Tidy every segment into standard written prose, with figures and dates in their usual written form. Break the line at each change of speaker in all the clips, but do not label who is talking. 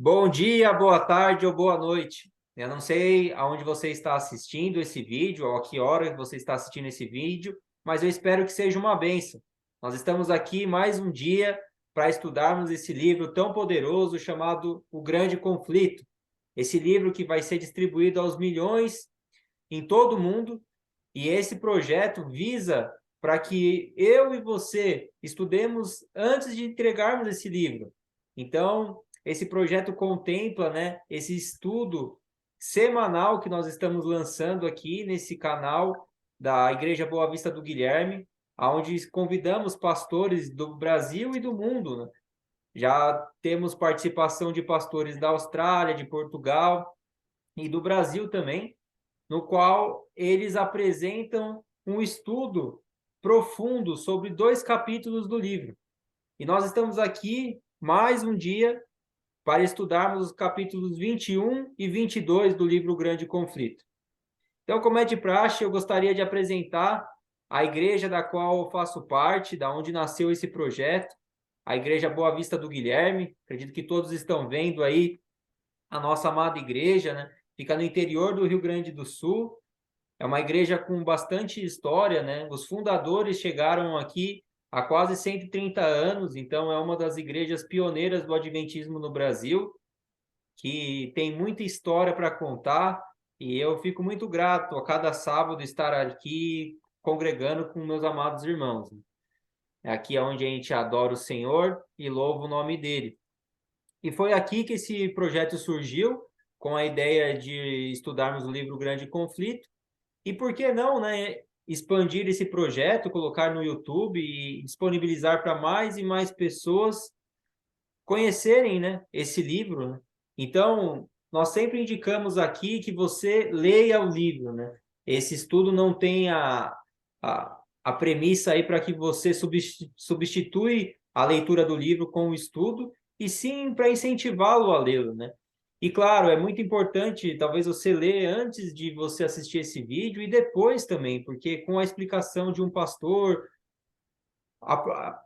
Bom dia, boa tarde ou boa noite. Eu não sei aonde você está assistindo esse vídeo, ou a que hora você está assistindo esse vídeo, mas eu espero que seja uma bênção. Nós estamos aqui mais um dia para estudarmos esse livro tão poderoso chamado O Grande Conflito. Esse livro que vai ser distribuído aos milhões em todo o mundo, e esse projeto visa para que eu e você estudemos antes de entregarmos esse livro. Então, esse projeto contempla, né, esse estudo semanal que nós estamos lançando aqui nesse canal da Igreja Boa Vista do Guilherme, onde convidamos pastores do Brasil e do mundo, né? Já temos participação de pastores da Austrália, de Portugal e do Brasil também, no qual eles apresentam um estudo profundo sobre 2 capítulos do livro. E nós estamos aqui mais um dia para estudarmos os capítulos 21 e 22 do livro Grande Conflito. Então, como é de praxe, eu gostaria de apresentar a igreja da qual eu faço parte, da onde nasceu esse projeto, a Igreja Boa Vista do Guilherme. Acredito que todos estão vendo aí a nossa amada igreja, né? Fica no interior do Rio Grande do Sul. É uma igreja com bastante história, né? Os fundadores chegaram aqui há quase 130 anos, então é uma das igrejas pioneiras do adventismo no Brasil, que tem muita história para contar, e eu fico muito grato a cada sábado estar aqui congregando com meus amados irmãos. É aqui onde a gente adora o Senhor e louva o nome dele. E foi aqui que esse projeto surgiu, com a ideia de estudarmos o livro Grande Conflito. E por que não, né, expandir esse projeto, colocar no YouTube e disponibilizar para mais e mais pessoas conhecerem, né, esse livro, né? Então, nós sempre indicamos aqui que você leia o livro, né? Esse estudo não tem a premissa aí para que você substitui a leitura do livro com o estudo, e sim para incentivá-lo a lê-lo, né? E claro, é muito importante, talvez você ler antes de você assistir esse vídeo e depois também, porque com a explicação de um pastor,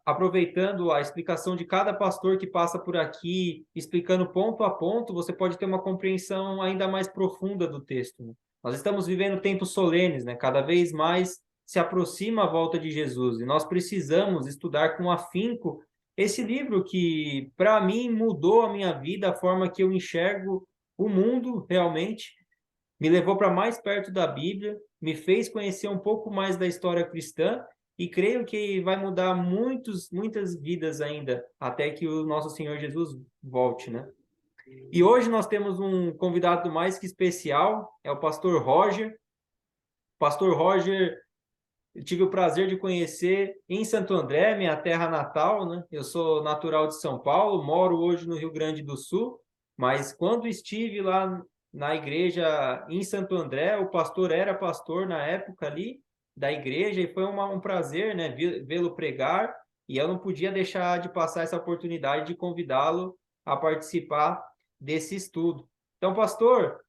aproveitando a explicação de cada pastor que passa por aqui, explicando ponto a ponto, você pode ter uma compreensão ainda mais profunda do texto, né? Nós estamos vivendo tempos solenes, né? Cada vez mais se aproxima a volta de Jesus, e nós precisamos estudar com afinco esse livro que, para mim, mudou a minha vida, a forma que eu enxergo o mundo realmente, me levou para mais perto da Bíblia, me fez conhecer um pouco mais da história cristã, e creio que vai mudar muitas vidas ainda, até que o nosso Senhor Jesus volte, né? E hoje nós temos um convidado mais que especial, é o pastor Roger. Pastor Roger, eu tive o prazer de conhecer em Santo André, minha terra natal, né? Eu sou natural de São Paulo, moro hoje no Rio Grande do Sul, mas quando estive lá na igreja em Santo André, o pastor era pastor na época ali da igreja, e foi um prazer, né, vê-lo pregar, e eu não podia deixar de passar essa oportunidade de convidá-lo a participar desse estudo. Então, pastor,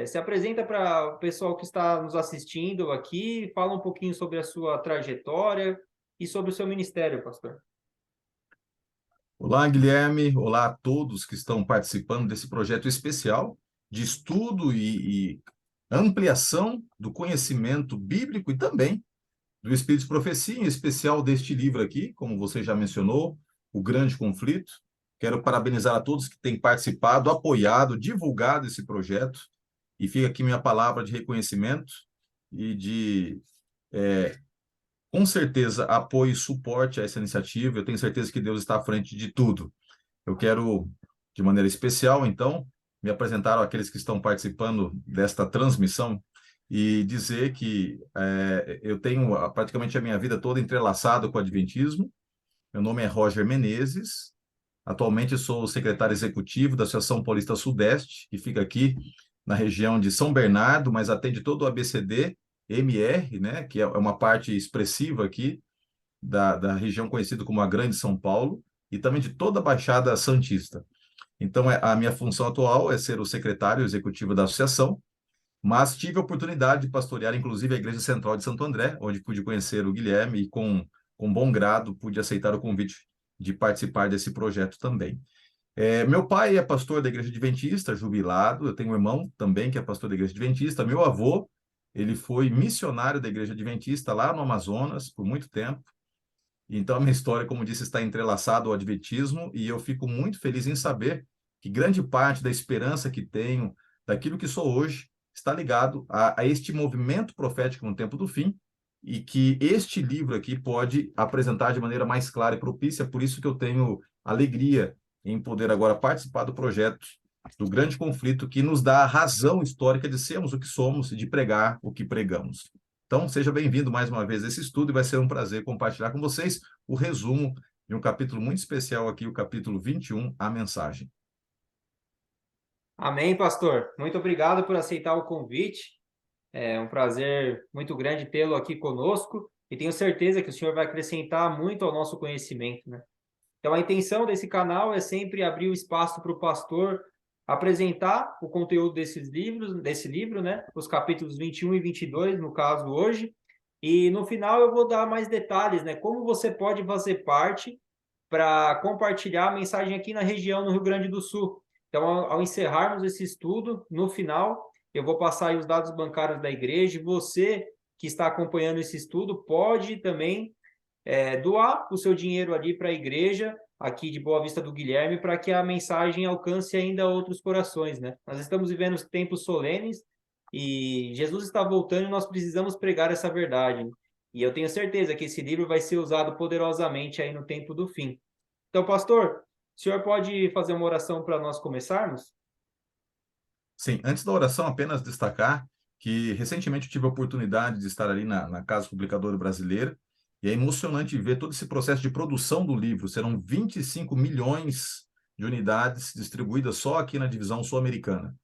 se apresenta para o pessoal que está nos assistindo aqui, fala um pouquinho sobre a sua trajetória e sobre o seu ministério, pastor.
Olá, Guilherme. Olá a todos que estão participando desse projeto especial de estudo e ampliação do conhecimento bíblico e também do Espírito de Profecia, em especial deste livro aqui, como você já mencionou, O Grande Conflito. Quero parabenizar a todos que têm participado, apoiado, divulgado esse projeto, e fica aqui minha palavra de reconhecimento e de com certeza, apoio e suporte a essa iniciativa. Eu tenho certeza que Deus está à frente de tudo. Eu quero, de maneira especial, então, me apresentar àqueles que estão participando desta transmissão e dizer que eu tenho praticamente a minha vida toda entrelaçado com o Adventismo. Meu nome é Roger Menezes. Atualmente sou o secretário executivo da Associação Paulista Sudeste, que fica aqui na região de São Bernardo, mas atende todo o ABCD, MR, né, que é uma parte expressiva aqui da região conhecida como a Grande São Paulo, e também de toda a Baixada Santista. Então, a minha função atual é ser o secretário executivo da associação, mas tive a oportunidade de pastorear, inclusive, a Igreja Central de Santo André, onde pude conhecer o Guilherme e, com bom grado, pude aceitar o convite de participar desse projeto também. Meu pai é pastor da Igreja Adventista, jubilado. Eu tenho um irmão também que é pastor da Igreja Adventista. Meu avô, ele foi missionário da Igreja Adventista lá no Amazonas por muito tempo. Então, a minha história, como disse, está entrelaçada ao Adventismo e eu fico muito feliz em saber que grande parte da esperança que tenho, daquilo que sou hoje, está ligado a este movimento profético no tempo do fim e que este livro aqui pode apresentar de maneira mais clara e propícia. Por isso que eu tenho alegria em poder agora participar do projeto do grande conflito que nos dá a razão histórica de sermos o que somos e de pregar o que pregamos. Então, seja bem-vindo mais uma vez a esse estudo e vai ser um prazer compartilhar com vocês o resumo de um capítulo muito especial aqui, o capítulo 21, a mensagem.
Amém, pastor. Muito obrigado por aceitar o convite. É um prazer muito grande tê-lo aqui conosco e tenho certeza que o senhor vai acrescentar muito ao nosso conhecimento, né? Então, a intenção desse canal é sempre abrir o espaço para o pastor apresentar o conteúdo desse livro, né? Os capítulos 21 e 22, no caso, hoje. E no final eu vou dar mais detalhes, né? Como você pode fazer parte para compartilhar a mensagem aqui na região, no Rio Grande do Sul. Então, ao encerrarmos esse estudo, no final, eu vou passar aí os dados bancários da igreja e você que está acompanhando esse estudo pode também doar o seu dinheiro ali para a igreja aqui de Boa Vista do Guilherme para que a mensagem alcance ainda outros corações, né? Nós estamos vivendo tempos solenes e Jesus está voltando e nós precisamos pregar essa verdade, né? E eu tenho certeza que esse livro vai ser usado poderosamente aí no tempo do fim. Então, pastor, o senhor pode fazer uma oração para nós começarmos?
Sim, antes da oração, apenas destacar que recentemente eu tive a oportunidade de estar ali na Casa Publicadora Brasileira e é emocionante ver todo esse processo de produção do livro. Serão 25 milhões de unidades distribuídas só aqui na divisão sul-americana.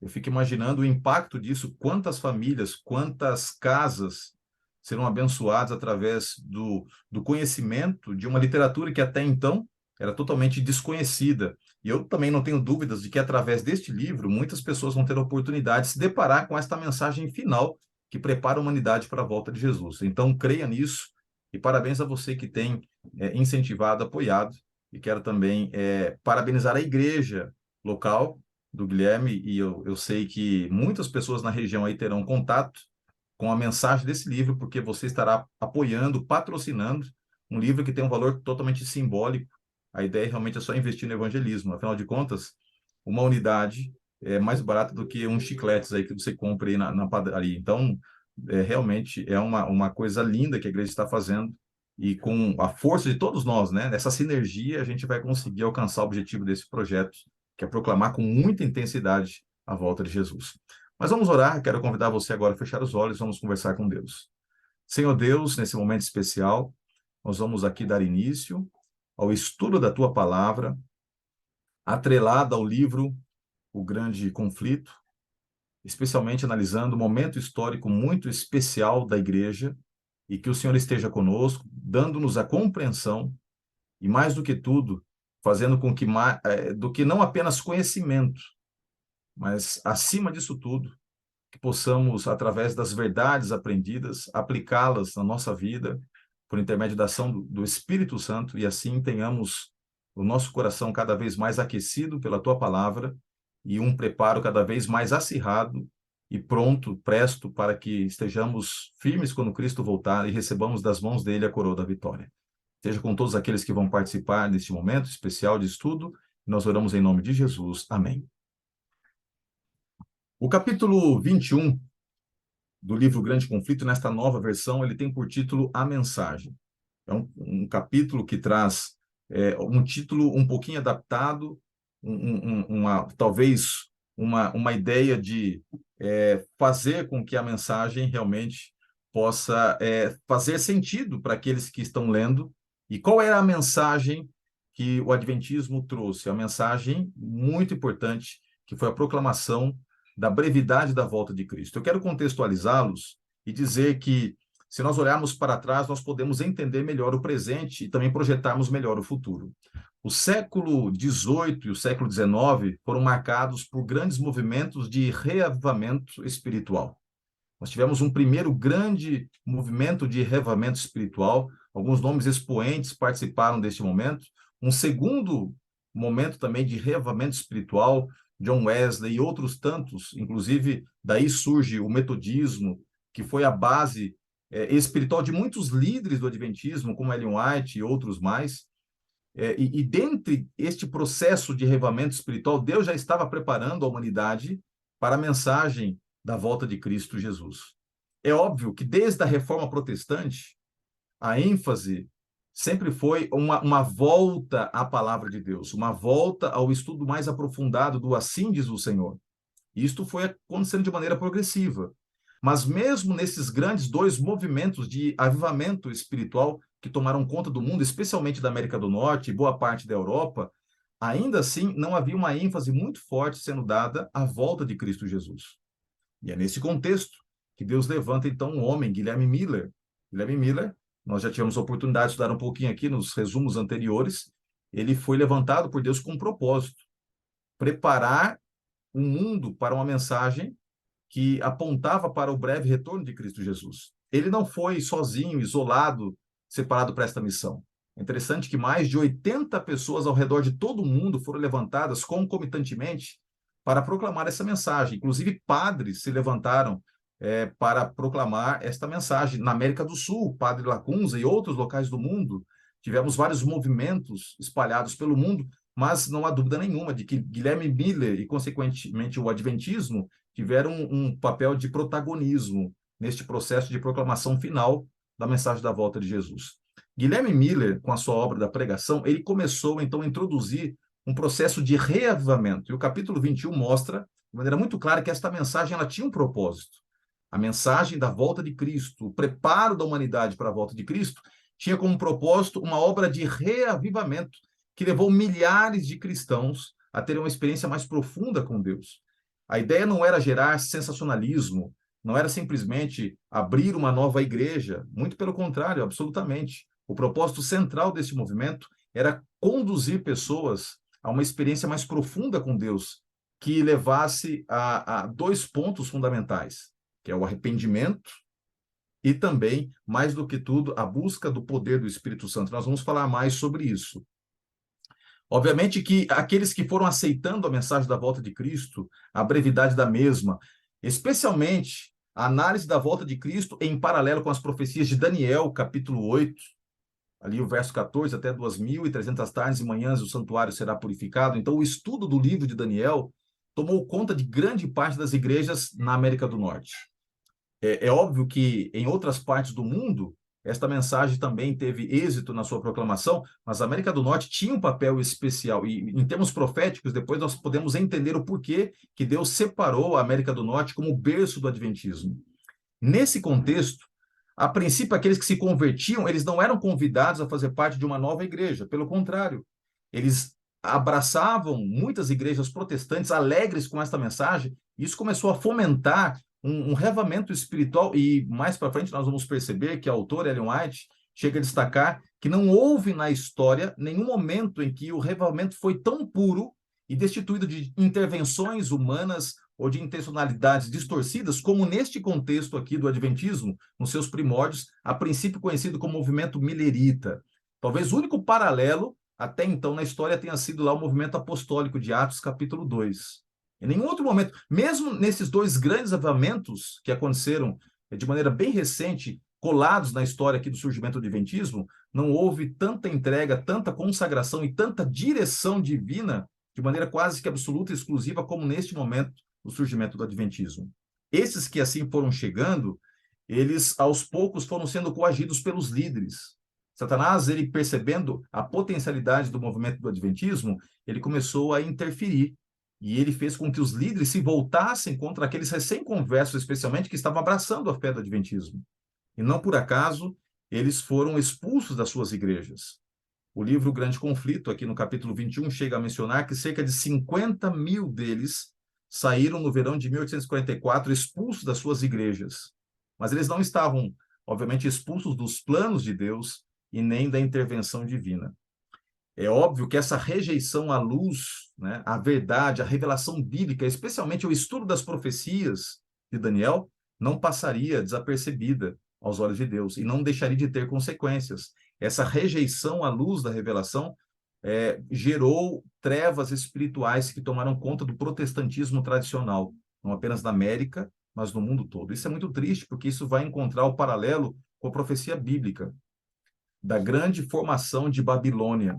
Eu fico imaginando o impacto disso, quantas famílias, quantas casas serão abençoadas através do conhecimento de uma literatura que até então era totalmente desconhecida. E eu também não tenho dúvidas de que através deste livro muitas pessoas vão ter a oportunidade de se deparar com esta mensagem final que prepara a humanidade para a volta de Jesus. Então, creia nisso e parabéns a você que tem incentivado, apoiado. E quero também parabenizar a igreja local do Guilherme, e eu sei que muitas pessoas na região aí terão contato com a mensagem desse livro, porque você estará apoiando, patrocinando um livro que tem um valor totalmente simbólico. A ideia realmente é só investir no evangelismo. Afinal de contas, uma unidade é mais barata do que uns chicletes aí que você compra aí na padaria. Então, realmente é uma coisa linda que a igreja está fazendo e com a força de todos nós, né? Nessa sinergia, a gente vai conseguir alcançar o objetivo desse projeto, que é proclamar com muita intensidade a volta de Jesus. Mas vamos orar, quero convidar você agora a fechar os olhos, vamos conversar com Deus. Senhor Deus, nesse momento especial, nós vamos aqui dar início ao estudo da Tua Palavra, atrelada ao livro O Grande Conflito, especialmente analisando um momento histórico muito especial da Igreja, e que o Senhor esteja conosco, dando-nos a compreensão e, mais do que tudo, fazendo com que, do que não apenas conhecimento, mas, acima disso tudo, que possamos, através das verdades aprendidas, aplicá-las na nossa vida, por intermédio da ação do Espírito Santo, e assim tenhamos o nosso coração cada vez mais aquecido pela Tua Palavra e um preparo cada vez mais acirrado e pronto, presto, para que estejamos firmes quando Cristo voltar e recebamos das mãos dele a coroa da vitória. Seja com todos aqueles que vão participar deste momento especial de estudo. Nós oramos em nome de Jesus. Amém. O capítulo 21 do livro Grande Conflito, nesta nova versão, ele tem por título A Mensagem. É um capítulo que traz um título um pouquinho adaptado, talvez uma ideia de fazer com que a mensagem realmente possa fazer sentido para aqueles que estão lendo. E qual era a mensagem que o Adventismo trouxe? A mensagem muito importante, que foi a proclamação da brevidade da volta de Cristo. Eu quero contextualizá-los e dizer que, se nós olharmos para trás, nós podemos entender melhor o presente e também projetarmos melhor o futuro. O século XVIII e o século XIX foram marcados por grandes movimentos de reavivamento espiritual. Nós tivemos um primeiro grande movimento de reavivamento espiritual, alguns nomes expoentes participaram deste momento. Um segundo momento também de reavivamento espiritual, John Wesley e outros tantos, inclusive daí surge o metodismo, que foi a base espiritual de muitos líderes do Adventismo, como Ellen White e outros mais. E dentre este processo de reavivamento espiritual, Deus já estava preparando a humanidade para a mensagem da volta de Cristo Jesus. É óbvio que desde a Reforma Protestante, a ênfase sempre foi uma volta à palavra de Deus, uma volta ao estudo mais aprofundado do assim diz o Senhor. Isto foi acontecendo de maneira progressiva. Mas mesmo nesses grandes dois movimentos de avivamento espiritual que tomaram conta do mundo, especialmente da América do Norte e boa parte da Europa, ainda assim não havia uma ênfase muito forte sendo dada à volta de Cristo Jesus. E é nesse contexto que Deus levanta então um homem, Guilherme Miller. Guilherme Miller, nós já tivemos a oportunidade de estudar um pouquinho aqui nos resumos anteriores, ele foi levantado por Deus com um propósito: preparar o mundo para uma mensagem que apontava para o breve retorno de Cristo Jesus. Ele não foi sozinho, isolado, separado para esta missão. É interessante que mais de 80 pessoas ao redor de todo o mundo foram levantadas concomitantemente para proclamar essa mensagem. Inclusive, padres se levantaram para proclamar esta mensagem. Na América do Sul, Padre Lacunza e outros locais do mundo, tivemos vários movimentos espalhados pelo mundo, mas não há dúvida nenhuma de que Guilherme Miller e, consequentemente, o Adventismo tiveram um papel de protagonismo neste processo de proclamação final da mensagem da volta de Jesus. Guilherme Miller, com a sua obra da pregação, ele começou, então, a introduzir um processo de reavivamento. E o capítulo 21 mostra, de maneira muito clara, que esta mensagem ela tinha um propósito. A mensagem da volta de Cristo, o preparo da humanidade para a volta de Cristo, tinha como propósito uma obra de reavivamento que levou milhares de cristãos a terem uma experiência mais profunda com Deus. A ideia não era gerar sensacionalismo, não era simplesmente abrir uma nova igreja, muito pelo contrário, absolutamente. O propósito central desse movimento era conduzir pessoas a uma experiência mais profunda com Deus, que levasse a dois pontos fundamentais, que é o arrependimento e também, mais do que tudo, a busca do poder do Espírito Santo. Nós vamos falar mais sobre isso. Obviamente que aqueles que foram aceitando a mensagem da volta de Cristo, a brevidade da mesma, especialmente a análise da volta de Cristo em paralelo com as profecias de Daniel, capítulo 8, ali o verso 14, até 2.300 tardes e manhãs o santuário será purificado. Então, o estudo do livro de Daniel tomou conta de grande parte das igrejas na América do Norte. É óbvio que em outras partes do mundo, esta mensagem também teve êxito na sua proclamação, mas a América do Norte tinha um papel especial. E, em termos proféticos, depois nós podemos entender o porquê que Deus separou a América do Norte como o berço do Adventismo. Nesse contexto, a princípio, aqueles que se convertiam, eles não eram convidados a fazer parte de uma nova igreja. Pelo contrário, eles abraçavam muitas igrejas protestantes alegres com esta mensagem, e isso começou a fomentar um reavivamento espiritual, e mais para frente nós vamos perceber que a autora Ellen White chega a destacar que não houve na história nenhum momento em que o reavivamento foi tão puro e destituído de intervenções humanas ou de intencionalidades distorcidas, como neste contexto aqui do Adventismo, nos seus primórdios, a princípio conhecido como movimento milerita. Talvez o único paralelo até então na história tenha sido lá o movimento apostólico de Atos, capítulo 2. Em nenhum outro momento, mesmo nesses dois grandes avivamentos que aconteceram de maneira bem recente, colados na história aqui do surgimento do Adventismo, não houve tanta entrega, tanta consagração e tanta direção divina de maneira quase que absoluta e exclusiva como neste momento do surgimento do Adventismo. Esses que assim foram chegando, eles aos poucos foram sendo coagidos pelos líderes. Satanás, ele percebendo a potencialidade do movimento do Adventismo, ele começou a interferir. E ele fez com que os líderes se voltassem contra aqueles recém-conversos, especialmente, que estavam abraçando a fé do Adventismo. E não por acaso, eles foram expulsos das suas igrejas. O livro Grande Conflito, aqui no capítulo 21, chega a mencionar que cerca de 50 mil deles saíram no verão de 1844 expulsos das suas igrejas. Mas eles não estavam, obviamente, expulsos dos planos de Deus e nem da intervenção divina. É óbvio que essa rejeição à luz, né, à verdade, à revelação bíblica, especialmente o estudo das profecias de Daniel, não passaria desapercebida aos olhos de Deus e não deixaria de ter consequências. Essa rejeição à luz da revelação gerou trevas espirituais que tomaram conta do protestantismo tradicional, não apenas na América, mas no mundo todo. Isso é muito triste, porque isso vai encontrar o paralelo com a profecia bíblica da grande formação de Babilônia.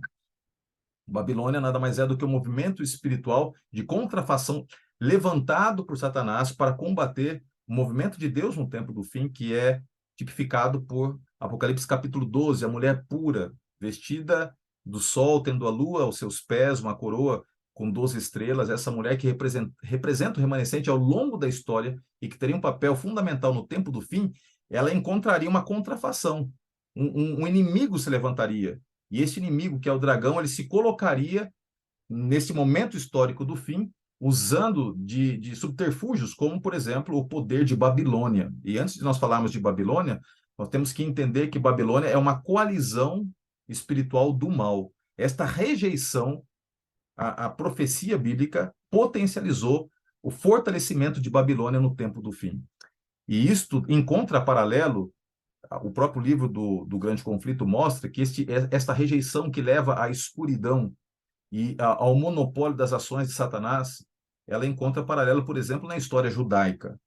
Babilônia nada mais é do que um movimento espiritual de contrafação levantado por Satanás para combater o movimento de Deus no tempo do fim, que é tipificado por Apocalipse capítulo 12, a mulher pura, vestida do sol, tendo a lua aos seus pés, uma coroa com 12 estrelas, essa mulher que representa o remanescente ao longo da história e que teria um papel fundamental no tempo do fim, ela encontraria uma contrafação. Um inimigo se levantaria. E esse inimigo, que é o dragão, ele se colocaria nesse momento histórico do fim, usando de subterfúgios, como, por exemplo, o poder de Babilônia. E antes de nós falarmos de Babilônia, nós temos que entender que Babilônia é uma coalizão espiritual do mal. Esta rejeição à profecia bíblica potencializou o fortalecimento de Babilônia no tempo do fim. E isto encontra paralelo, o próprio livro do Grande Conflito mostra que esta rejeição que leva à escuridão e ao monopólio das ações de Satanás, ela encontra paralelo, por exemplo, na história judaica.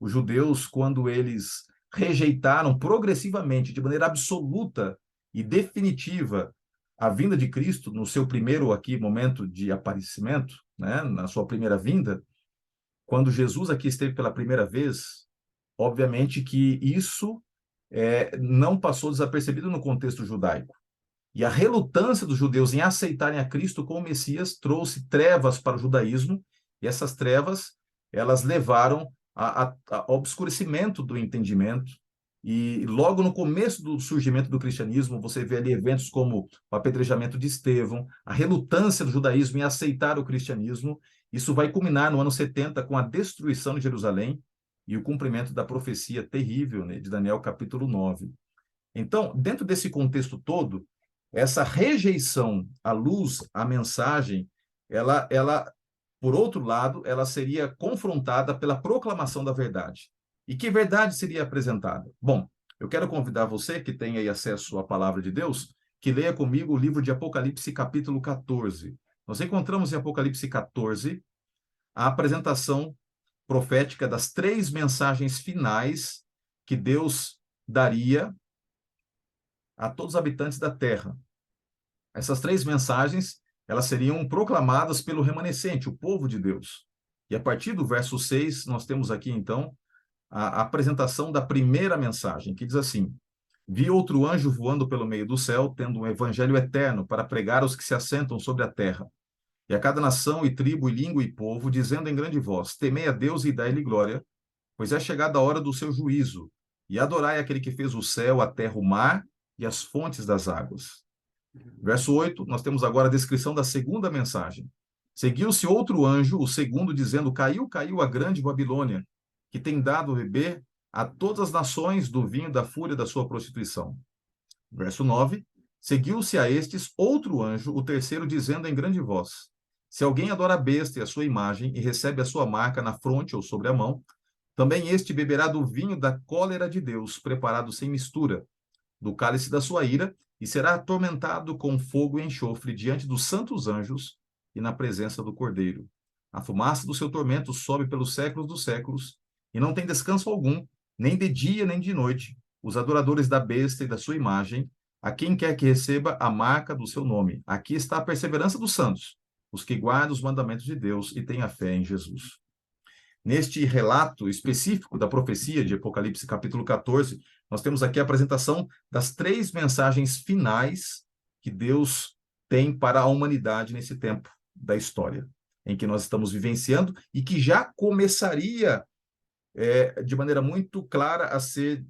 Os judeus, quando eles rejeitaram progressivamente, de maneira absoluta e definitiva, a vinda de Cristo no seu primeiro aqui momento de aparecimento, né, na sua primeira vinda, quando Jesus aqui esteve pela primeira vez, obviamente que isso não passou desapercebido no contexto judaico. E a relutância dos judeus em aceitarem a Cristo como Messias trouxe trevas para o judaísmo, e essas trevas, elas levaram ao obscurecimento do entendimento. E logo no começo do surgimento do cristianismo, você vê ali eventos como o apedrejamento de Estevão, a relutância do judaísmo em aceitar o cristianismo. Isso vai culminar no ano 70 com a destruição de Jerusalém e o cumprimento da profecia terrível, né, de Daniel capítulo 9. Então, dentro desse contexto todo, essa rejeição à luz, à mensagem, por outro lado, ela seria confrontada pela proclamação da verdade. E que verdade seria apresentada? Bom, eu quero convidar você que tem aí acesso à palavra de Deus, que leia comigo o livro de Apocalipse, capítulo 14. Nós encontramos em Apocalipse 14 a apresentação profética das 3 mensagens finais que Deus daria a todos os habitantes da terra. Essas 3 mensagens, elas seriam proclamadas pelo remanescente, o povo de Deus. E a partir do verso 6, nós temos aqui, então, a apresentação da primeira mensagem, que diz assim: Vi outro anjo voando pelo meio do céu, tendo um evangelho eterno para pregar aos que se assentam sobre a terra, e a cada nação e tribo e língua e povo, dizendo em grande voz: Temei a Deus e dai-lhe glória, pois é chegada a hora do seu juízo, e adorai aquele que fez o céu, a terra, o mar e as fontes das águas. Verso 8, nós temos agora a descrição da segunda mensagem. Seguiu-se outro anjo, o segundo, dizendo: Caiu, caiu a grande Babilônia, que tem dado a beber a todas as nações do vinho da fúria da sua prostituição. Verso 9, seguiu-se a estes outro anjo, o terceiro, dizendo em grande voz: Se alguém adora a besta e a sua imagem e recebe a sua marca na fronte ou sobre a mão, também este beberá do vinho da cólera de Deus, preparado sem mistura, do cálice da sua ira, e será atormentado com fogo e enxofre diante dos santos anjos e na presença do Cordeiro. A fumaça do seu tormento sobe pelos séculos dos séculos, e não tem descanso algum, nem de dia nem de noite, os adoradores da besta e da sua imagem, a quem quer que receba a marca do seu nome. Aqui está a perseverança dos santos, os que guardam os mandamentos de Deus e têm a fé em Jesus. Neste relato específico da profecia de Apocalipse capítulo 14, nós temos aqui a apresentação das 3 mensagens finais que Deus tem para a humanidade nesse tempo da história, em que nós estamos vivenciando e que já começaria de maneira muito clara a ser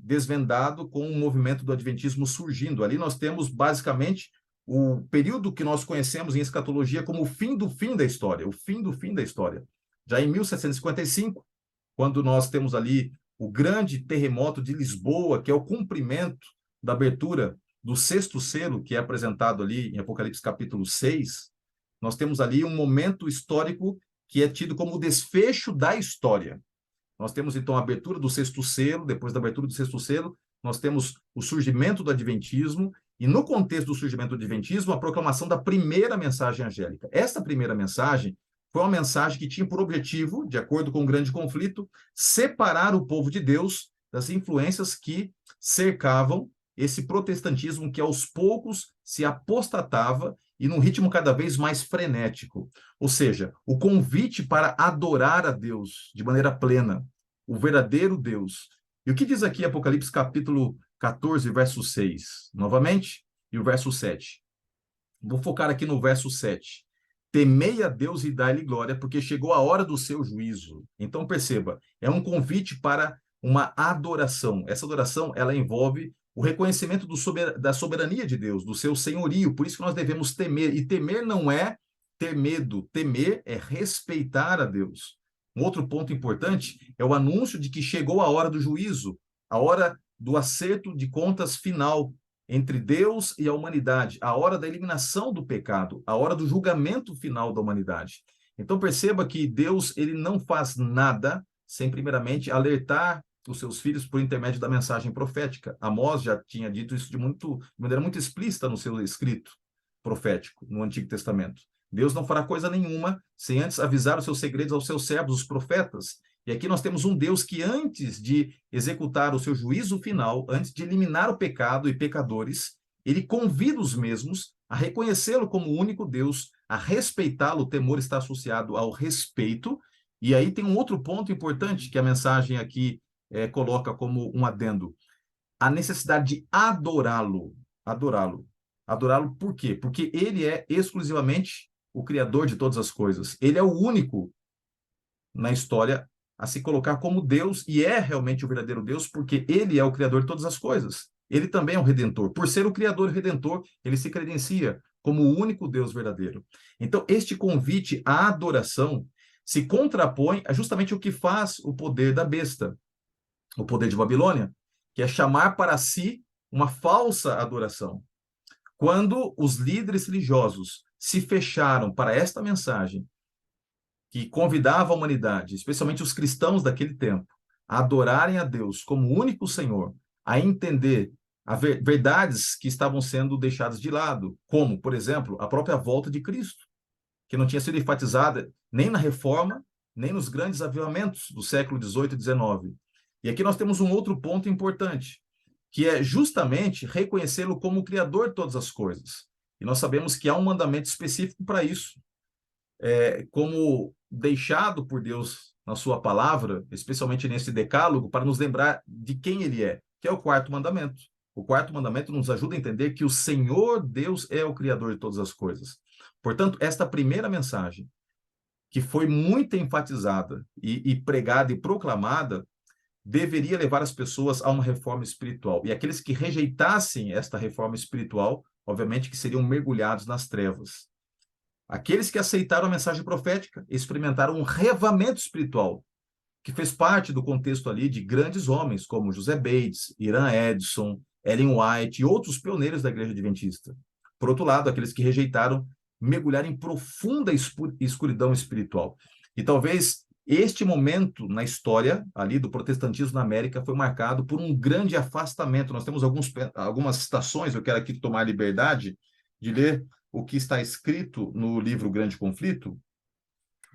desvendado com o movimento do Adventismo surgindo. Ali nós temos basicamente o período que nós conhecemos em escatologia como o fim do fim da história, o fim do fim da história. Já em 1755, quando nós temos ali o grande terremoto de Lisboa, que é o cumprimento da abertura do 6º selo, que é apresentado ali em Apocalipse capítulo 6, nós temos ali um momento histórico que é tido como o desfecho da história. Nós temos, então, a abertura do 6º selo. Depois da abertura do 6º selo, nós temos o surgimento do Adventismo, e no contexto do surgimento do Adventismo, a proclamação da primeira mensagem angélica. Esta primeira mensagem foi uma mensagem que tinha por objetivo, de acordo com o grande conflito, separar o povo de Deus das influências que cercavam esse protestantismo que aos poucos se apostatava e num ritmo cada vez mais frenético. Ou seja, o convite para adorar a Deus de maneira plena, o verdadeiro Deus. E o que diz aqui Apocalipse capítulo 14, verso 6, novamente, e o verso 7. Vou focar aqui no verso 7. Temei a Deus e dai-lhe glória, porque chegou a hora do seu juízo. Então, perceba, é um convite para uma adoração. Essa adoração, ela envolve o reconhecimento da soberania de Deus, do seu senhorio. Por isso que nós devemos temer. E temer não é ter medo. Temer é respeitar a Deus. Um outro ponto importante é o anúncio de que chegou a hora do juízo, a hora do acerto de contas final entre Deus e a humanidade, a hora da eliminação do pecado, a hora do julgamento final da humanidade. Então perceba que Deus, ele não faz nada sem primeiramente alertar os seus filhos por intermédio da mensagem profética. Amós já tinha dito isso de maneira muito explícita no seu escrito profético no Antigo Testamento. Deus não fará coisa nenhuma sem antes avisar os seus segredos aos seus servos, os profetas. E aqui nós temos um Deus que, antes de executar o seu juízo final, antes de eliminar o pecado e pecadores, ele convida os mesmos a reconhecê-lo como o único Deus, a respeitá-lo. O temor está associado ao respeito. E aí tem um outro ponto importante que a mensagem aqui coloca como um adendo: a necessidade de adorá-lo. Adorá-lo. Adorá-lo por quê? Porque ele é exclusivamente o Criador de todas as coisas. Ele é o único na história a se colocar como Deus, e é realmente o verdadeiro Deus, porque ele é o Criador de todas as coisas. Ele também é o Redentor. Por ser o Criador e Redentor, ele se credencia como o único Deus verdadeiro. Então, este convite à adoração se contrapõe a justamente o que faz o poder da besta, o poder de Babilônia, que é chamar para si uma falsa adoração. Quando os líderes religiosos se fecharam para esta mensagem, que convidava a humanidade, especialmente os cristãos daquele tempo, a adorarem a Deus como único Senhor, a entender verdades que estavam sendo deixadas de lado, como, por exemplo, a própria volta de Cristo, que não tinha sido enfatizada nem na Reforma, nem nos grandes avivamentos do século XVIII e XIX. E aqui nós temos um outro ponto importante, que é justamente reconhecê-lo como o Criador de todas as coisas. E nós sabemos que há um mandamento específico para isso, como deixado por Deus na sua palavra, especialmente nesse decálogo, para nos lembrar de quem ele é, que é o quarto mandamento. O quarto mandamento nos ajuda a entender que o Senhor Deus é o Criador de todas as coisas. Portanto, esta primeira mensagem, que foi muito enfatizada e pregada e proclamada, deveria levar as pessoas a uma reforma espiritual. E aqueles que rejeitassem esta reforma espiritual, obviamente que seriam mergulhados nas trevas. Aqueles que aceitaram a mensagem profética experimentaram um revamento espiritual, que fez parte do contexto ali de grandes homens, como José Bates, Irã Edson, Ellen White e outros pioneiros da Igreja Adventista. Por outro lado, aqueles que rejeitaram mergulhar em profunda escuridão espiritual. E talvez este momento na história ali do protestantismo na América foi marcado por um grande afastamento. Nós temos algumas citações, eu quero aqui tomar a liberdade de ler o que está escrito no livro Grande Conflito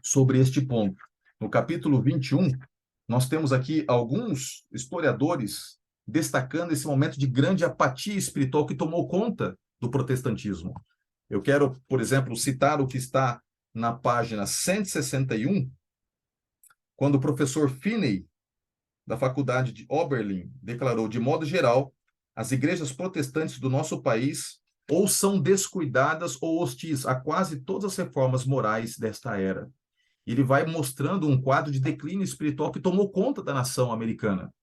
sobre este ponto. No capítulo 21, nós temos aqui alguns historiadores destacando esse momento de grande apatia espiritual que tomou conta do protestantismo. Eu quero, por exemplo, citar o que está na página 161, quando o professor Finney, da Faculdade de Oberlin, declarou: de modo geral, as igrejas protestantes do nosso país ou são descuidadas ou hostis a quase todas as reformas morais desta era. Ele vai mostrando um quadro de declínio espiritual que tomou conta da nação americana.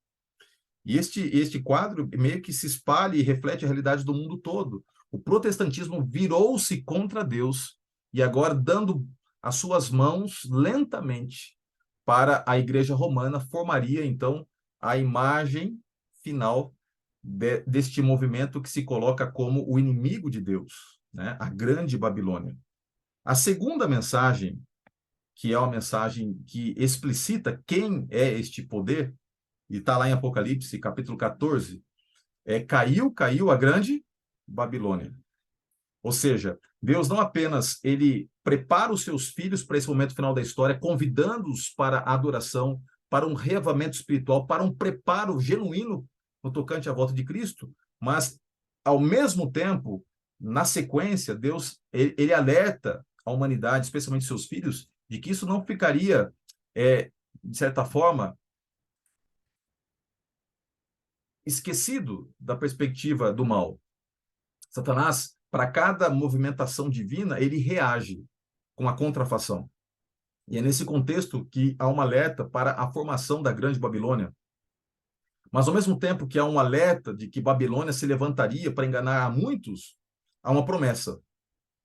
E este quadro meio que se espalha e reflete a realidade do mundo todo. O protestantismo virou-se contra Deus e agora dando as suas mãos lentamente para a Igreja Romana, formaria então a imagem final deste movimento que se coloca como o inimigo de Deus, né? A grande Babilônia. A segunda mensagem, que é uma mensagem que explicita quem é este poder, e está lá em Apocalipse, capítulo 14, caiu a grande Babilônia. Ou seja, Deus não apenas ele prepara os seus filhos para esse momento final da história, convidando-os para a adoração, para um reavamento espiritual, para um preparo genuíno no tocante à volta de Cristo, mas, ao mesmo tempo, na sequência, Deus ele alerta a humanidade, especialmente seus filhos, de que isso não ficaria, de certa forma, esquecido da perspectiva do mal. Satanás, para cada movimentação divina, ele reage com a contrafação. E é nesse contexto que há um alerta para a formação da Grande Babilônia. Mas, ao mesmo tempo que há um alerta de que Babilônia se levantaria para enganar a muitos, há uma promessa,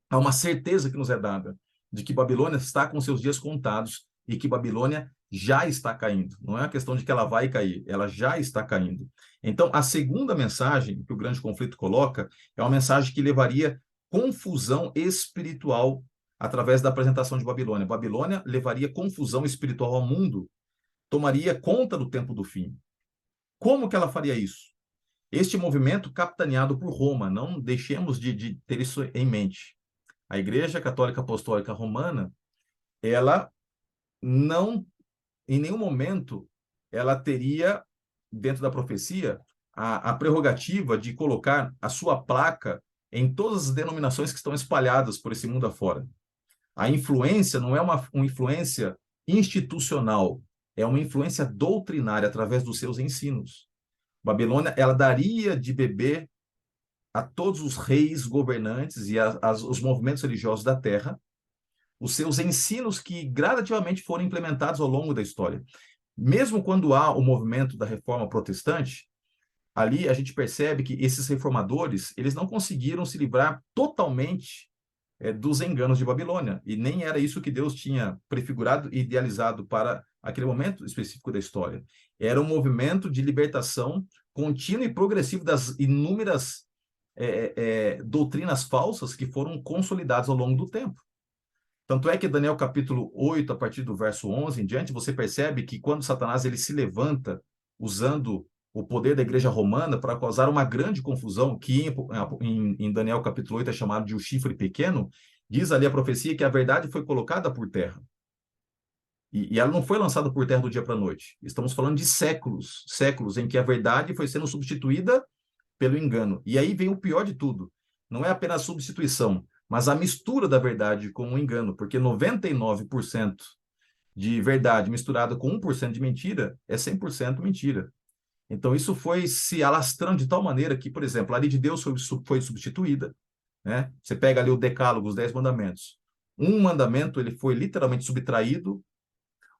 há uma certeza que nos é dada de que Babilônia está com seus dias contados e que Babilônia já está caindo. Não é uma questão de que ela vai cair, ela já está caindo. Então, a segunda mensagem que o grande conflito coloca é uma mensagem que levaria confusão espiritual através da apresentação de Babilônia. Babilônia levaria confusão espiritual ao mundo, tomaria conta do tempo do fim. Como que ela faria isso? Este movimento capitaneado por Roma, não deixemos de ter isso em mente. A Igreja Católica Apostólica Romana, ela não, em nenhum momento, ela teria, dentro da profecia, a prerrogativa de colocar a sua placa em todas as denominações que estão espalhadas por esse mundo afora. A influência não é uma influência institucional, é uma influência doutrinária através dos seus ensinos. Babilônia, ela daria de beber a todos os reis governantes e os movimentos religiosos da terra, os seus ensinos que gradativamente foram implementados ao longo da história. Mesmo quando há o movimento da reforma protestante, ali a gente percebe que esses reformadores, eles não conseguiram se livrar totalmente dos enganos de Babilônia, e nem era isso que Deus tinha prefigurado e idealizado para aquele momento específico da história. Era um movimento de libertação contínuo e progressivo das inúmeras doutrinas falsas que foram consolidadas ao longo do tempo. Tanto é que Daniel capítulo 8, a partir do verso 11 em diante, você percebe que quando Satanás ele se levanta usando o poder da igreja romana para causar uma grande confusão, que em Daniel capítulo 8 é chamado de o chifre pequeno, diz ali a profecia que a verdade foi colocada por terra. E ela não foi lançada por terra do dia para a noite. Estamos falando de séculos, séculos em que a verdade foi sendo substituída pelo engano. E aí vem o pior de tudo. Não é apenas a substituição, mas a mistura da verdade com o engano, porque 99% de verdade misturado com 1% de mentira é 100% mentira. Então, isso foi se alastrando de tal maneira que, por exemplo, a lei de Deus foi substituída. Né? Você pega ali o decálogo, os 10 mandamentos. Um mandamento ele foi literalmente subtraído,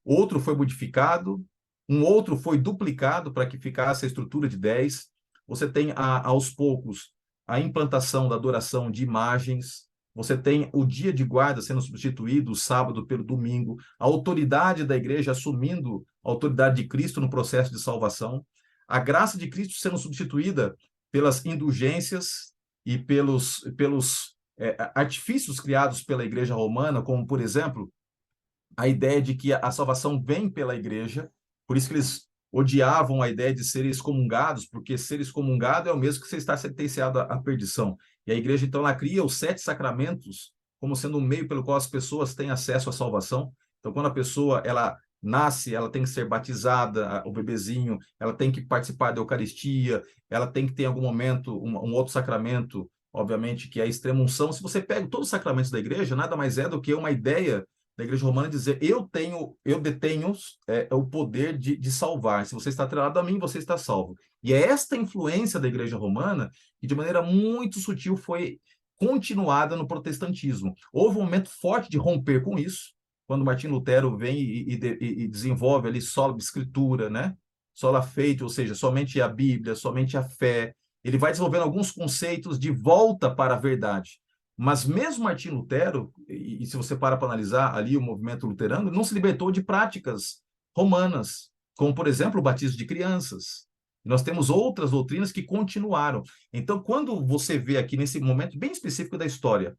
outro foi modificado, um outro foi duplicado para que ficasse a estrutura de 10. Você tem, aos poucos, a implantação da adoração de imagens. Você tem o dia de guarda sendo substituído, o sábado pelo domingo. A autoridade da igreja assumindo a autoridade de Cristo no processo de salvação. A graça de Cristo sendo substituída pelas indulgências e pelos artifícios criados pela igreja romana, como, por exemplo, a ideia de que a salvação vem pela igreja, por isso que eles odiavam a ideia de serem excomungados, porque ser excomungado é o mesmo que você estar sentenciado à perdição. E a igreja, então, ela cria os 7 sacramentos como sendo um meio pelo qual as pessoas têm acesso à salvação. Então, quando a pessoa ela nasce, ela tem que ser batizada, o bebezinho, ela tem que participar da Eucaristia, ela tem que ter em algum momento um outro sacramento, obviamente, que é a extrema-unção. Se você pega todos os sacramentos da igreja, nada mais é do que uma ideia da igreja romana dizer, eu detenho o poder de salvar. Se você está atrelado a mim, você está salvo. E é esta influência da igreja romana que, de maneira muito sutil, foi continuada no protestantismo. Houve um momento forte de romper com isso, quando Martim Lutero vem e desenvolve ali sola escritura, né? Sola fide, ou seja, somente a Bíblia, somente a fé. Ele vai desenvolvendo alguns conceitos de volta para a verdade. Mas mesmo Martim Lutero, e se você para analisar ali o movimento luterano, não se libertou de práticas romanas, como, por exemplo, o batismo de crianças. Nós temos outras doutrinas que continuaram. Então, quando você vê aqui nesse momento bem específico da história,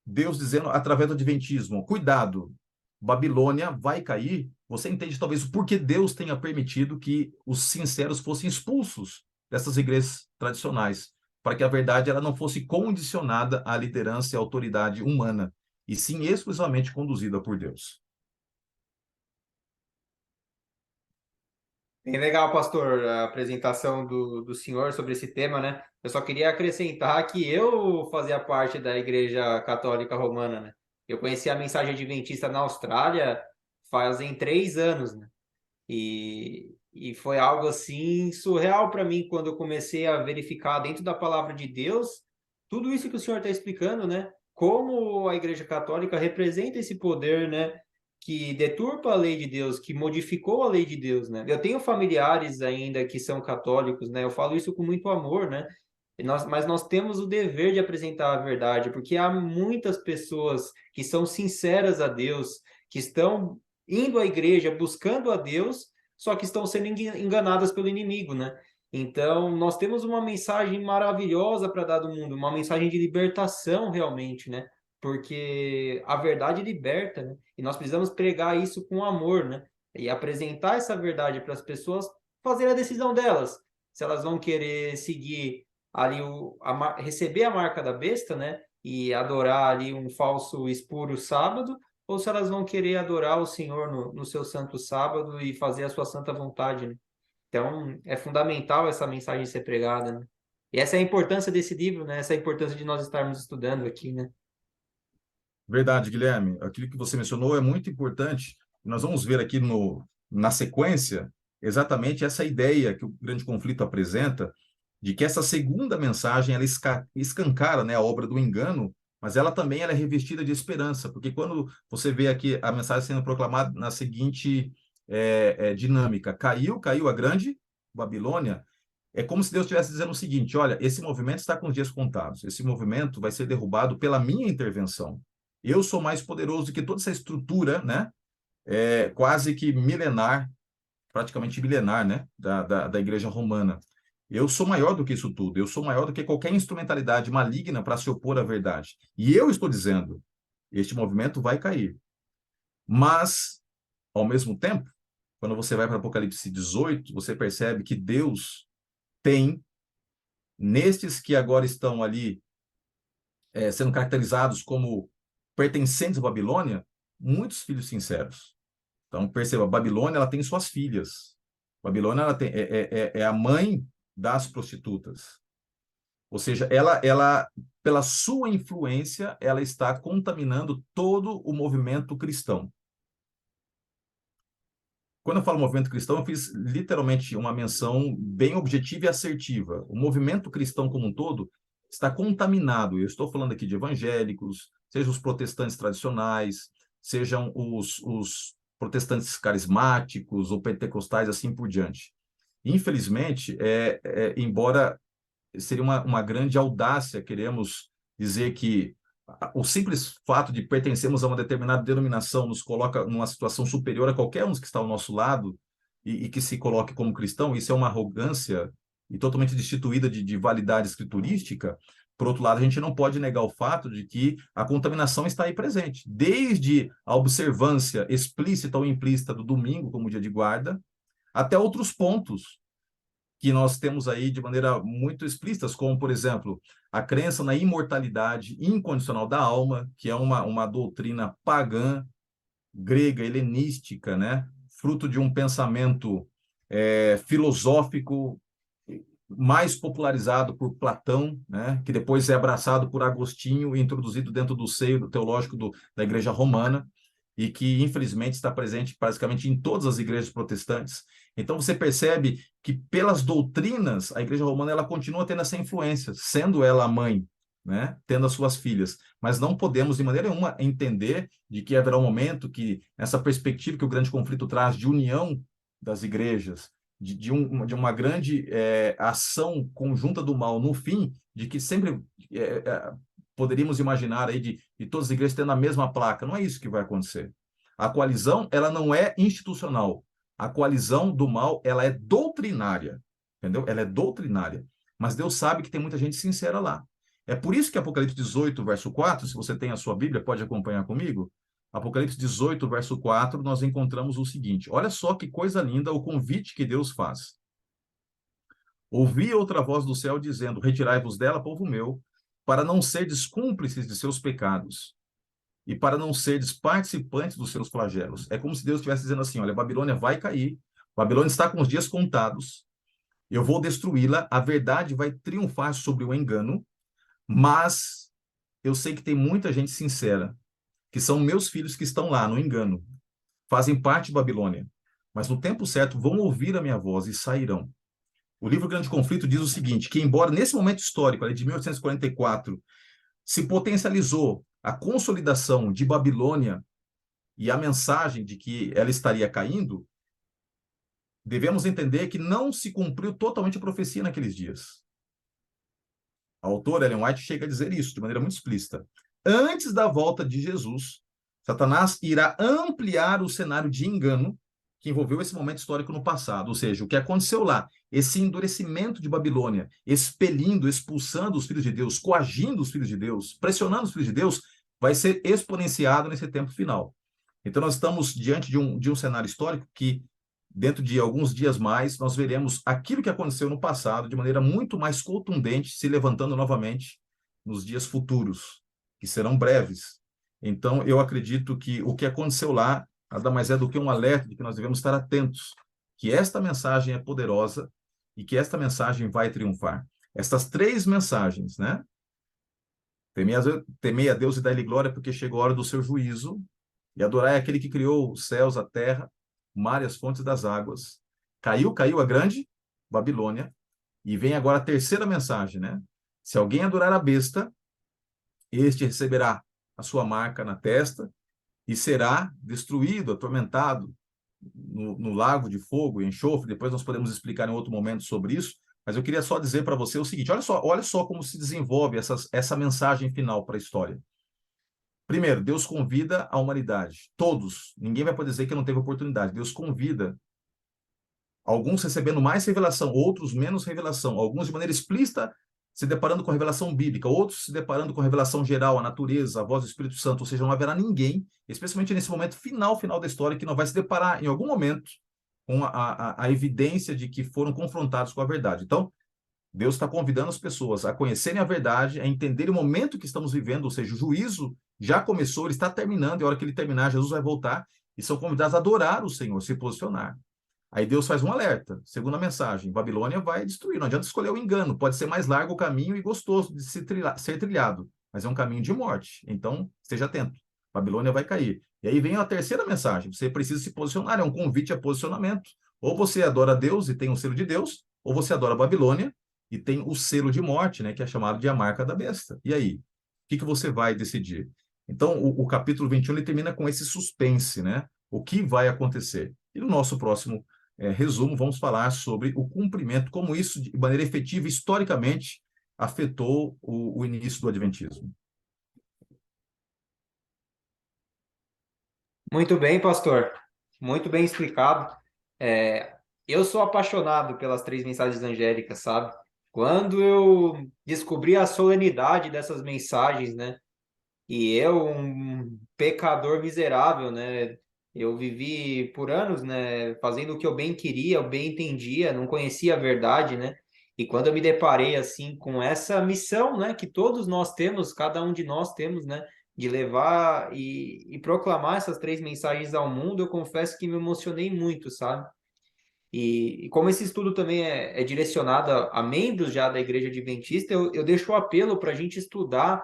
Deus dizendo através do adventismo, cuidado, Babilônia vai cair, você entende talvez o porquê Deus tenha permitido que os sinceros fossem expulsos dessas igrejas tradicionais. para que a verdade ela não fosse condicionada à liderança e à autoridade humana, e sim exclusivamente conduzida por Deus.
Bem legal, pastor, a apresentação do senhor sobre esse tema, né? Eu só queria acrescentar que eu fazia parte da Igreja Católica Romana, né? Eu conheci a mensagem adventista na Austrália fazem 3 anos, né? E foi algo assim surreal para mim quando eu comecei a verificar dentro da palavra de Deus tudo isso que o senhor está explicando, né? Como a Igreja Católica representa esse poder, né? Que deturpa a lei de Deus, que modificou a lei de Deus, né? Eu tenho familiares ainda que são católicos, né? Eu falo isso com muito amor, né? Mas nós temos o dever de apresentar a verdade, porque há muitas pessoas que são sinceras a Deus, que estão indo à igreja, buscando a Deus, só que estão sendo enganadas pelo inimigo, né? Então, nós temos uma mensagem maravilhosa para dar do mundo, uma mensagem de libertação realmente, né? Porque a verdade liberta, né? E nós precisamos pregar isso com amor, né? E apresentar essa verdade para as pessoas fazer a decisão delas. Se elas vão querer seguir ali receber a marca da besta, né? E adorar ali um falso espuro sábado, ou se elas vão querer adorar o Senhor no seu santo sábado e fazer a sua santa vontade, né? Então, é fundamental essa mensagem ser pregada, né? E essa é a importância desse livro, né? Essa é a importância de nós estarmos estudando aqui, né?
Verdade, Guilherme. Aquilo que você mencionou é muito importante. Nós vamos ver aqui na sequência exatamente essa ideia que o grande conflito apresenta, de que essa segunda mensagem ela escancara, né, a obra do engano, mas ela também ela é revestida de esperança, porque quando você vê aqui a mensagem sendo proclamada na seguinte dinâmica: caiu a grande Babilônia. É como se Deus estivesse dizendo o seguinte: olha, esse movimento está com os dias contados, esse movimento vai ser derrubado pela minha intervenção. Eu sou mais poderoso do que toda essa estrutura, né? Quase que milenar, praticamente milenar, né? Da Igreja Romana. Eu sou maior do que isso tudo. Eu sou maior do que qualquer instrumentalidade maligna para se opor à verdade. E eu estou dizendo, este movimento vai cair. Mas, ao mesmo tempo, quando você vai para Apocalipse 18, você percebe que Deus tem, nestes que agora estão ali sendo caracterizados como pertencentes à Babilônia, muitos filhos sinceros. Então, perceba, Babilônia ela tem suas filhas. Babilônia ela é a mãe das prostitutas. Ou seja, ela, pela sua influência, ela está contaminando todo o movimento cristão. Quando eu falo movimento cristão, eu fiz literalmente uma menção bem objetiva e assertiva. O movimento cristão como um todo está contaminado. Eu estou falando aqui de evangélicos, sejam os protestantes tradicionais, sejam os protestantes carismáticos ou pentecostais, assim por diante. Infelizmente, embora seria uma grande audácia, queremos dizer que o simples fato de pertencermos a uma determinada denominação nos coloca numa situação superior a qualquer um que está ao nosso lado e que se coloque como cristão, isso é uma arrogância e totalmente destituída de validade escriturística. Por outro lado, a gente não pode negar o fato de que a contaminação está aí presente, desde a observância explícita ou implícita do domingo como dia de guarda, até outros pontos que nós temos aí de maneira muito explícita, como, por exemplo, a crença na imortalidade incondicional da alma, que é uma doutrina pagã, grega, helenística, né? Fruto de um pensamento filosófico mais popularizado por Platão, né? Que depois é abraçado por Agostinho e introduzido dentro do seio teológico da Igreja Romana, e que, infelizmente, está presente praticamente em todas as igrejas protestantes. Então, você percebe que, pelas doutrinas, a Igreja Romana ela continua tendo essa influência, sendo ela a mãe, né? Tendo as suas filhas. Mas não podemos, de maneira nenhuma, entender de que haverá um momento que, essa perspectiva que o grande conflito traz de união das igrejas, de uma grande ação conjunta do mal no fim, de que sempre poderíamos imaginar aí de todas as igrejas tendo a mesma placa. Não é isso que vai acontecer. A coalizão, ela não é institucional. A coalizão do mal, ela é doutrinária. Entendeu? Ela é doutrinária. Mas Deus sabe que tem muita gente sincera lá. É por isso que Apocalipse 18, verso 4, se você tem a sua Bíblia, pode acompanhar comigo. Apocalipse 18, verso 4, nós encontramos o seguinte. Olha só que coisa linda o convite que Deus faz. Ouvi outra voz do céu dizendo: Retirai-vos dela, povo meu, para não serdes cúmplices de seus pecados e para não serdes participantes dos seus flagelos. É como se Deus estivesse dizendo assim: olha, a Babilônia vai cair, a Babilônia está com os dias contados, eu vou destruí-la, a verdade vai triunfar sobre o engano, mas eu sei que tem muita gente sincera, que são meus filhos que estão lá no engano, fazem parte de Babilônia, mas no tempo certo vão ouvir a minha voz e sairão. O livro Grande Conflito diz o seguinte, que embora nesse momento histórico, ali de 1844, se potencializou a consolidação de Babilônia e a mensagem de que ela estaria caindo, devemos entender que não se cumpriu totalmente a profecia naqueles dias. A autora Ellen White chega a dizer isso de maneira muito explícita. Antes da volta de Jesus, Satanás irá ampliar o cenário de engano que envolveu esse momento histórico no passado, ou seja, o que aconteceu lá, esse endurecimento de Babilônia, expelindo, expulsando os filhos de Deus, coagindo os filhos de Deus, pressionando os filhos de Deus, vai ser exponenciado nesse tempo final. Então, nós estamos diante de um cenário histórico que, dentro de alguns dias mais, nós veremos aquilo que aconteceu no passado de maneira muito mais contundente, se levantando novamente nos dias futuros, que serão breves. Então, eu acredito que o que aconteceu lá nada mais é do que um alerta de que nós devemos estar atentos, que esta mensagem é poderosa e que esta mensagem vai triunfar. Estas três mensagens, né? Temei a Deus e dai-lhe glória, porque chegou a hora do seu juízo, e adorai aquele que criou os céus, a terra, o mar e as fontes das águas. Caiu a grande Babilônia, e vem agora a terceira mensagem, né? Se alguém adorar a besta, este receberá a sua marca na testa e será destruído, atormentado no lago de fogo e enxofre. Depois nós podemos explicar em outro momento sobre isso, mas eu queria só dizer para você o seguinte, olha só como se desenvolve essa mensagem final para a história. Primeiro, Deus convida a humanidade, todos, ninguém vai poder dizer que não teve oportunidade, Deus convida, alguns recebendo mais revelação, outros menos revelação, alguns de maneira explícita se deparando com a revelação bíblica, outros se deparando com a revelação geral, a natureza, a voz do Espírito Santo, ou seja, não haverá ninguém, especialmente nesse momento final da história, que não vai se deparar em algum momento com a evidência de que foram confrontados com a verdade. Então, Deus está convidando as pessoas a conhecerem a verdade, a entenderem o momento que estamos vivendo, ou seja, o juízo já começou, ele está terminando, e a hora que ele terminar, Jesus vai voltar, e são convidados a adorar o Senhor, se posicionar. Aí Deus faz um alerta, segunda mensagem, Babilônia vai destruir, não adianta escolher o engano, pode ser mais largo o caminho e gostoso de ser trilhado, mas é um caminho de morte, então esteja atento, Babilônia vai cair. E aí vem a terceira mensagem, você precisa se posicionar, é um convite a posicionamento, ou você adora Deus e tem o selo de Deus, ou você adora Babilônia e tem o selo de morte, né, que é chamado de a marca da besta. E aí, o que você vai decidir? Então, o capítulo 21 ele termina com esse suspense, né? O que vai acontecer? E no nosso próximo resumo, vamos falar sobre o cumprimento, como isso, de maneira efetiva, historicamente, afetou o início do Adventismo.
Muito bem, pastor. Muito bem explicado. É, eu sou apaixonado pelas três mensagens angélicas, sabe? Quando eu descobri a solenidade dessas mensagens, né? E eu, um pecador miserável, né? Eu vivi por anos, né? Fazendo o que eu bem queria, eu bem entendia, não conhecia a verdade, né? E quando eu me deparei, assim, com essa missão, né? Que todos nós temos, cada um de nós temos, né? De levar e proclamar essas três mensagens ao mundo, eu confesso que me emocionei muito, sabe? E como esse estudo também é direcionado a membros já da Igreja Adventista, eu deixo o apelo para a gente estudar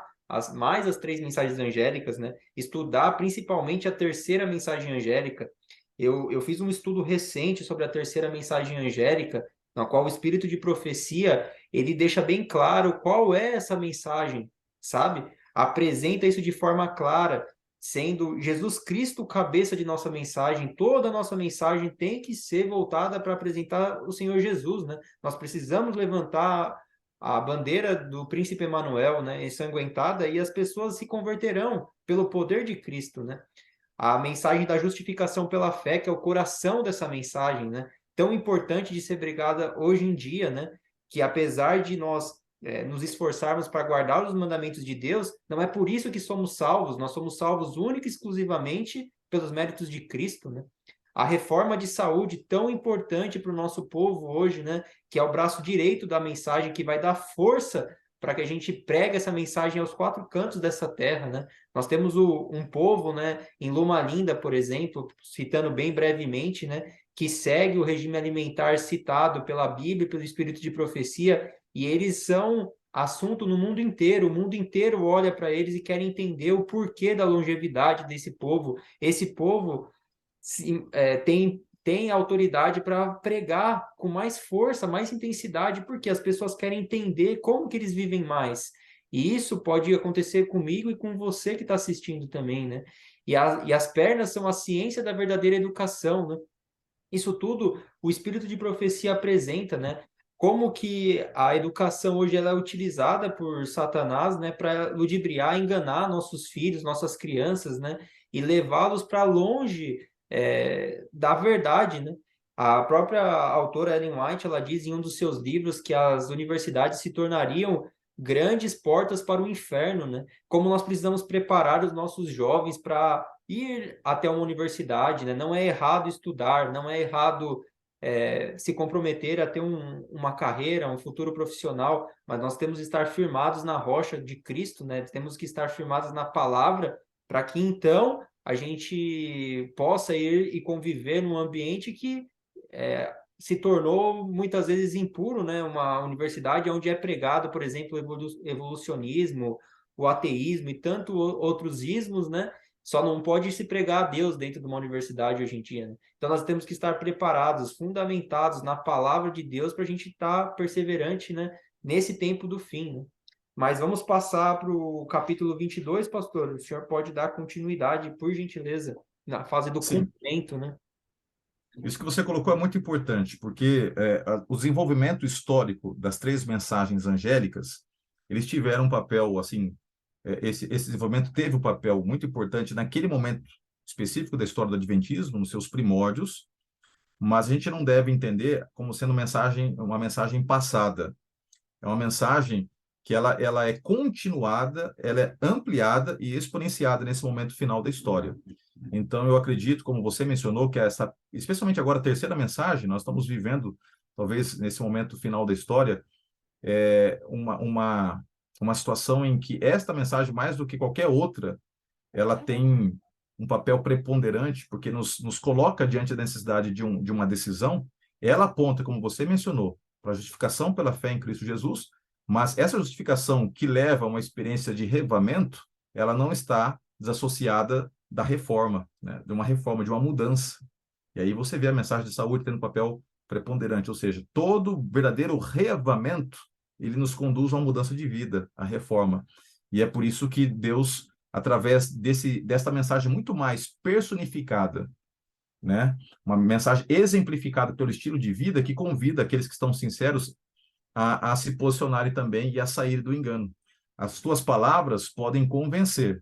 mais as três mensagens angélicas, né? Estudar principalmente a terceira mensagem angélica. Eu fiz um estudo recente sobre a terceira mensagem angélica, na qual o espírito de profecia ele deixa bem claro qual é essa mensagem, sabe? Apresenta isso de forma clara, sendo Jesus Cristo o cabeça de nossa mensagem, toda a nossa mensagem tem que ser voltada para apresentar o Senhor Jesus, né? Nós precisamos levantar a bandeira do príncipe Emanuel, né, ensanguentada, e as pessoas se converterão pelo poder de Cristo, né? A mensagem da justificação pela fé, que é o coração dessa mensagem, né? Tão importante de ser pregada hoje em dia, né? Que apesar de nós nos esforçarmos para guardar os mandamentos de Deus, não é por isso que somos salvos, nós somos salvos única e exclusivamente pelos méritos de Cristo, né? A reforma de saúde tão importante para o nosso povo hoje, né? Que é o braço direito da mensagem, que vai dar força para que a gente pregue essa mensagem aos quatro cantos dessa terra, né? Nós temos um povo, né, em Luma Linda, por exemplo, citando bem brevemente, né, que segue o regime alimentar citado pela Bíblia, pelo Espírito de profecia, e eles são assunto no mundo inteiro. O mundo inteiro olha para eles e quer entender o porquê da longevidade desse povo. Esse povo tem autoridade para pregar com mais força, mais intensidade, porque as pessoas querem entender como que eles vivem mais. E isso pode acontecer comigo e com você que está assistindo também, né? E as pernas são a ciência da verdadeira educação, né? Isso tudo o espírito de profecia apresenta, né? Como que a educação hoje ela é utilizada por Satanás, né, para ludibriar, enganar nossos filhos, nossas crianças, né, e levá-los para longe da verdade, né? A própria autora Ellen White, ela diz em um dos seus livros que as universidades se tornariam grandes portas para o inferno, né? Como nós precisamos preparar os nossos jovens para ir até uma universidade, né? Não é errado estudar, não é errado se comprometer a ter uma carreira, um futuro profissional, mas nós temos que estar firmados na rocha de Cristo, né? Temos que estar firmados na palavra para que então a gente possa ir e conviver num ambiente que se tornou muitas vezes impuro, né? Uma universidade onde é pregado, por exemplo, o evolucionismo, o ateísmo e tanto outros ismos, né? Só não pode se pregar a Deus dentro de uma universidade hoje em dia, né? Então nós temos que estar preparados, fundamentados na palavra de Deus para a gente estar perseverante, né? Nesse tempo do fim, né? Mas vamos passar para o capítulo 22, pastor. O senhor pode dar continuidade, por gentileza, na fase do
Sim,
cumprimento, né?
isso que você colocou é muito importante, porque o desenvolvimento histórico das três mensagens angélicas, eles tiveram um papel, assim, esse desenvolvimento teve um papel muito importante naquele momento específico da história do Adventismo, nos seus primórdios, mas a gente não deve entender como sendo uma mensagem passada. É uma mensagem que ela é continuada, ela é ampliada e exponenciada nesse momento final da história. Então, eu acredito, como você mencionou, que essa, especialmente agora a terceira mensagem, nós estamos vivendo, talvez nesse momento final da história, uma situação em que esta mensagem, mais do que qualquer outra, ela tem um papel preponderante, porque nos coloca diante da necessidade de uma decisão. Ela aponta, como você mencionou, para a justificação pela fé em Cristo Jesus, mas essa justificação que leva a uma experiência de revivamento, ela não está desassociada da reforma, né? De uma reforma, de uma mudança. E aí você vê a mensagem de saúde tendo um papel preponderante, ou seja, todo verdadeiro reavivamento, ele nos conduz a uma mudança de vida, a reforma. E é por isso que Deus, através desta mensagem muito mais personificada, né? Uma mensagem exemplificada pelo estilo de vida que convida aqueles que estão sinceros a se posicionarem também e a sair do engano. As tuas palavras podem convencer,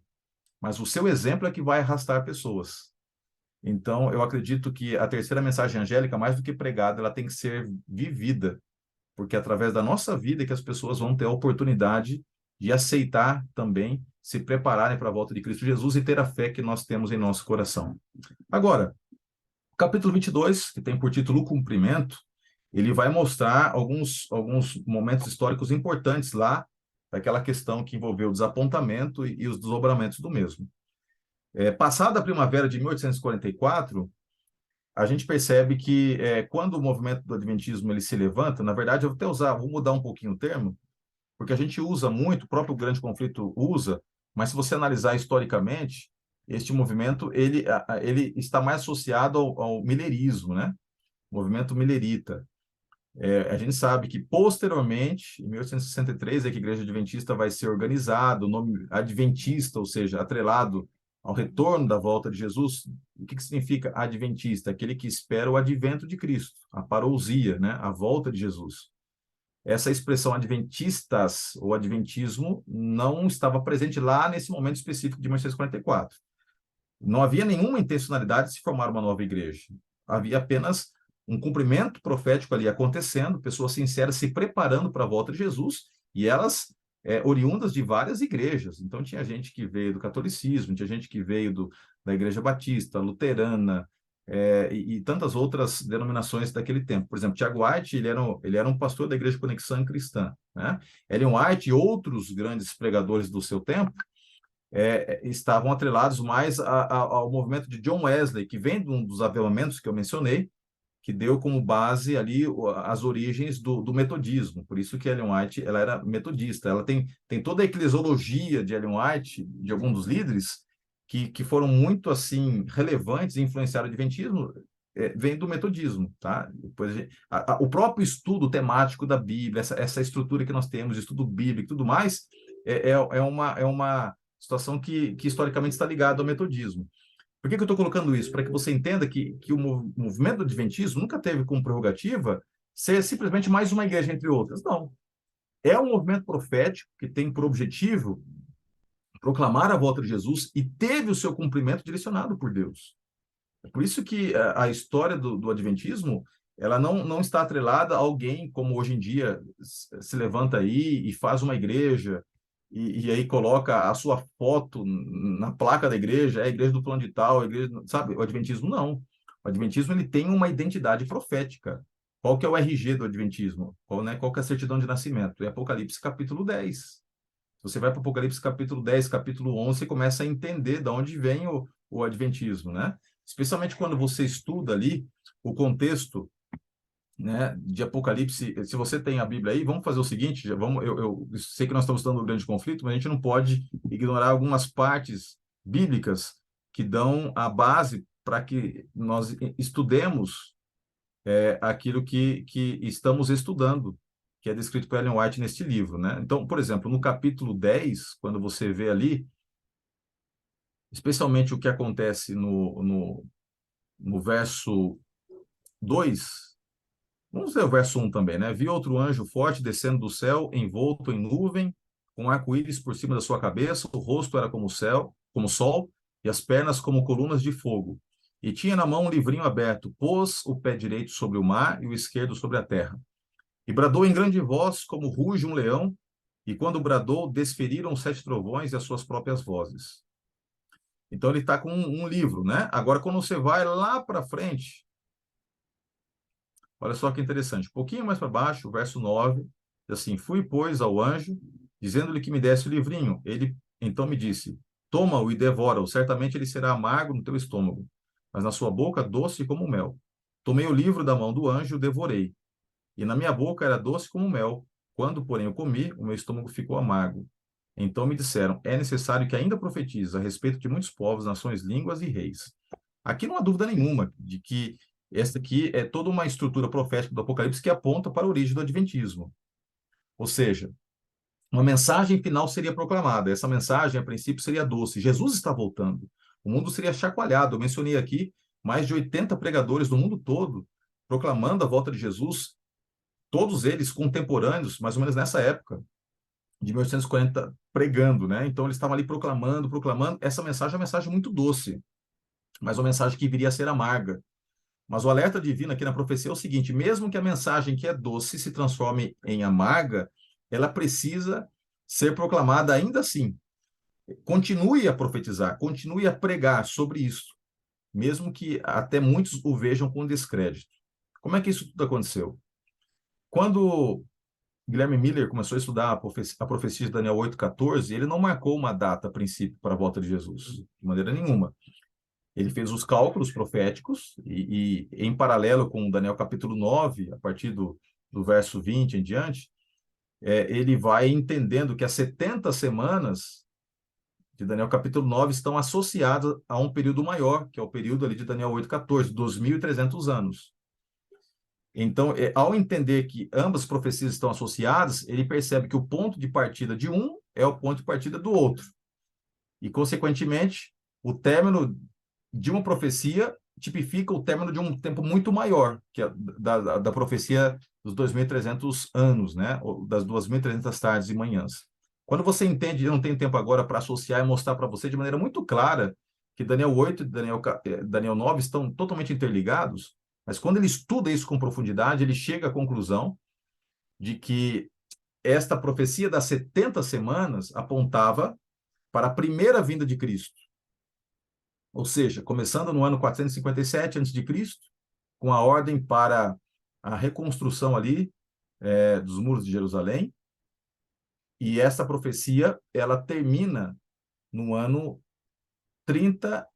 mas o seu exemplo é que vai arrastar pessoas. Então, eu acredito que a terceira mensagem angélica, mais do que pregada, ela tem que ser vivida, porque é através da nossa vida que as pessoas vão ter a oportunidade de aceitar também, se prepararem para a volta de Cristo Jesus e ter a fé que nós temos em nosso coração. Agora, o capítulo 22, que tem por título O Cumprimento, ele vai mostrar alguns momentos históricos importantes lá, daquela questão que envolveu o desapontamento e os desdobramentos do mesmo. Passada a primavera de 1844, a gente percebe que quando o movimento do Adventismo ele se levanta, na verdade, eu vou até vou mudar um pouquinho o termo, porque a gente usa muito, o próprio Grande Conflito usa, mas se você analisar historicamente, este movimento ele está mais associado ao milerismo, né? Movimento milerita. A gente sabe que, posteriormente, em 1863, é que a Igreja Adventista vai ser organizada, o nome Adventista, ou seja, atrelado ao retorno da volta de Jesus. O que significa Adventista? Aquele que espera o advento de Cristo, a parousia, né? A volta de Jesus. Essa expressão adventistas, ou adventismo, não estava presente lá nesse momento específico de 1944. Não havia nenhuma intencionalidade de se formar uma nova igreja. Havia apenas um cumprimento profético ali acontecendo, pessoas sinceras se preparando para a volta de Jesus, e elas oriundas de várias igrejas. Então, tinha gente que veio do catolicismo, tinha gente que veio da Igreja Batista, luterana, e tantas outras denominações daquele tempo. Por exemplo, Tiago White, ele era um pastor da Igreja Conexão Cristã, né? Ellen White e outros grandes pregadores do seu tempo estavam atrelados mais ao movimento de John Wesley, que vem de um dos avivamentos que eu mencionei, que deu como base ali as origens do metodismo. Por isso que Ellen White ela era metodista. Ela tem toda a eclesiologia de Ellen White, de alguns dos líderes, que foram muito assim relevantes e influenciaram o adventismo, vem do metodismo, tá? Depois, o próprio estudo temático da Bíblia, essa estrutura que nós temos, estudo bíblico e tudo mais, é uma situação que historicamente está ligada ao metodismo. Por que eu estou colocando isso? Para que você entenda que o movimento do adventismo nunca teve como prerrogativa ser simplesmente mais uma igreja entre outras. Não. É um movimento profético que tem por objetivo proclamar a volta de Jesus e teve o seu cumprimento direcionado por Deus. É por isso que a história do adventismo ela não está atrelada a alguém como hoje em dia se levanta aí e faz uma igreja e aí coloca a sua foto na placa da igreja, é a igreja do plano de tal, a igreja, sabe? O adventismo não. O adventismo ele tem uma identidade profética. Qual que é o RG do adventismo? Qual que é a certidão de nascimento? É Apocalipse capítulo 10. Você vai para o Apocalipse capítulo 10, capítulo 11, você começa a entender de onde vem o adventismo, né? Especialmente quando você estuda ali o contexto, né, de Apocalipse. Se você tem a Bíblia aí, vamos fazer o seguinte, eu sei que nós estamos estudando o grande conflito, mas a gente não pode ignorar algumas partes bíblicas que dão a base para que nós estudemos aquilo que estamos estudando, que é descrito por Ellen White neste livro, né? Então, por exemplo, no capítulo 10, quando você vê ali, especialmente o que acontece no verso 2. Vamos ler o verso 1 também, né? Vi outro anjo forte descendo do céu, envolto em nuvem, com arco-íris por cima da sua cabeça, o rosto era como o céu, como o sol, e as pernas como colunas de fogo. E tinha na mão um livrinho aberto, pôs o pé direito sobre o mar e o esquerdo sobre a terra. E bradou em grande voz, como ruge um leão, e quando bradou, desferiram 7 trovões e as suas próprias vozes. Então ele está com um livro, né? Agora, quando você vai lá para frente, olha só que interessante. Um pouquinho mais para baixo, o verso 9, diz assim: Fui, pois, ao anjo, dizendo-lhe que me desse o livrinho. Ele então me disse: Toma-o e devora-o, certamente ele será amargo no teu estômago, mas na sua boca doce como mel. Tomei o livro da mão do anjo e o devorei, e na minha boca era doce como mel. Quando, porém, eu comi, o meu estômago ficou amargo. Então me disseram: É necessário que ainda profetize a respeito de muitos povos, nações, línguas e reis. Aqui não há dúvida nenhuma de que esta aqui é toda uma estrutura profética do Apocalipse que aponta para a origem do Adventismo. Ou seja, uma mensagem final seria proclamada. Essa mensagem, a princípio, seria doce. Jesus está voltando. O mundo seria chacoalhado. Eu mencionei aqui mais de 80 pregadores do mundo todo proclamando a volta de Jesus, todos eles contemporâneos, mais ou menos nessa época, de 1840, pregando, né? Então, eles estavam ali proclamando, proclamando. Essa mensagem é uma mensagem muito doce, mas uma mensagem que viria a ser amarga. Mas o alerta divino aqui na profecia é o seguinte: mesmo que a mensagem que é doce se transforme em amarga, ela precisa ser proclamada ainda assim. Continue a profetizar, continue a pregar sobre isso, mesmo que até muitos o vejam com descrédito. Como é que isso tudo aconteceu? Quando Guilherme Miller começou a estudar a profecia de Daniel 8,14, ele não marcou uma data a princípio para a volta de Jesus, de maneira nenhuma. Ele fez os cálculos proféticos em paralelo com Daniel capítulo 9, a partir do verso 20 em diante, ele vai entendendo que as 70 semanas de Daniel capítulo 9 estão associadas a um período maior, que é o período ali de Daniel 8,14, 2.300 anos. Então, ao entender que ambas as profecias estão associadas, ele percebe que o ponto de partida de um é o ponto de partida do outro. E, consequentemente, o término de uma profecia tipifica o término de um tempo muito maior, que é da profecia dos 2.300 anos, né? Ou das 2.300 tardes e manhãs. Quando você entende, eu não tenho tempo agora para associar e mostrar para você de maneira muito clara que Daniel 8 e Daniel 9 estão totalmente interligados, mas quando ele estuda isso com profundidade, ele chega à conclusão de que esta profecia das 70 semanas apontava para a primeira vinda de Cristo. ou seja, começando no ano 457 a.C., com a ordem para a reconstrução ali dos muros de Jerusalém, e essa profecia ela termina no ano 34,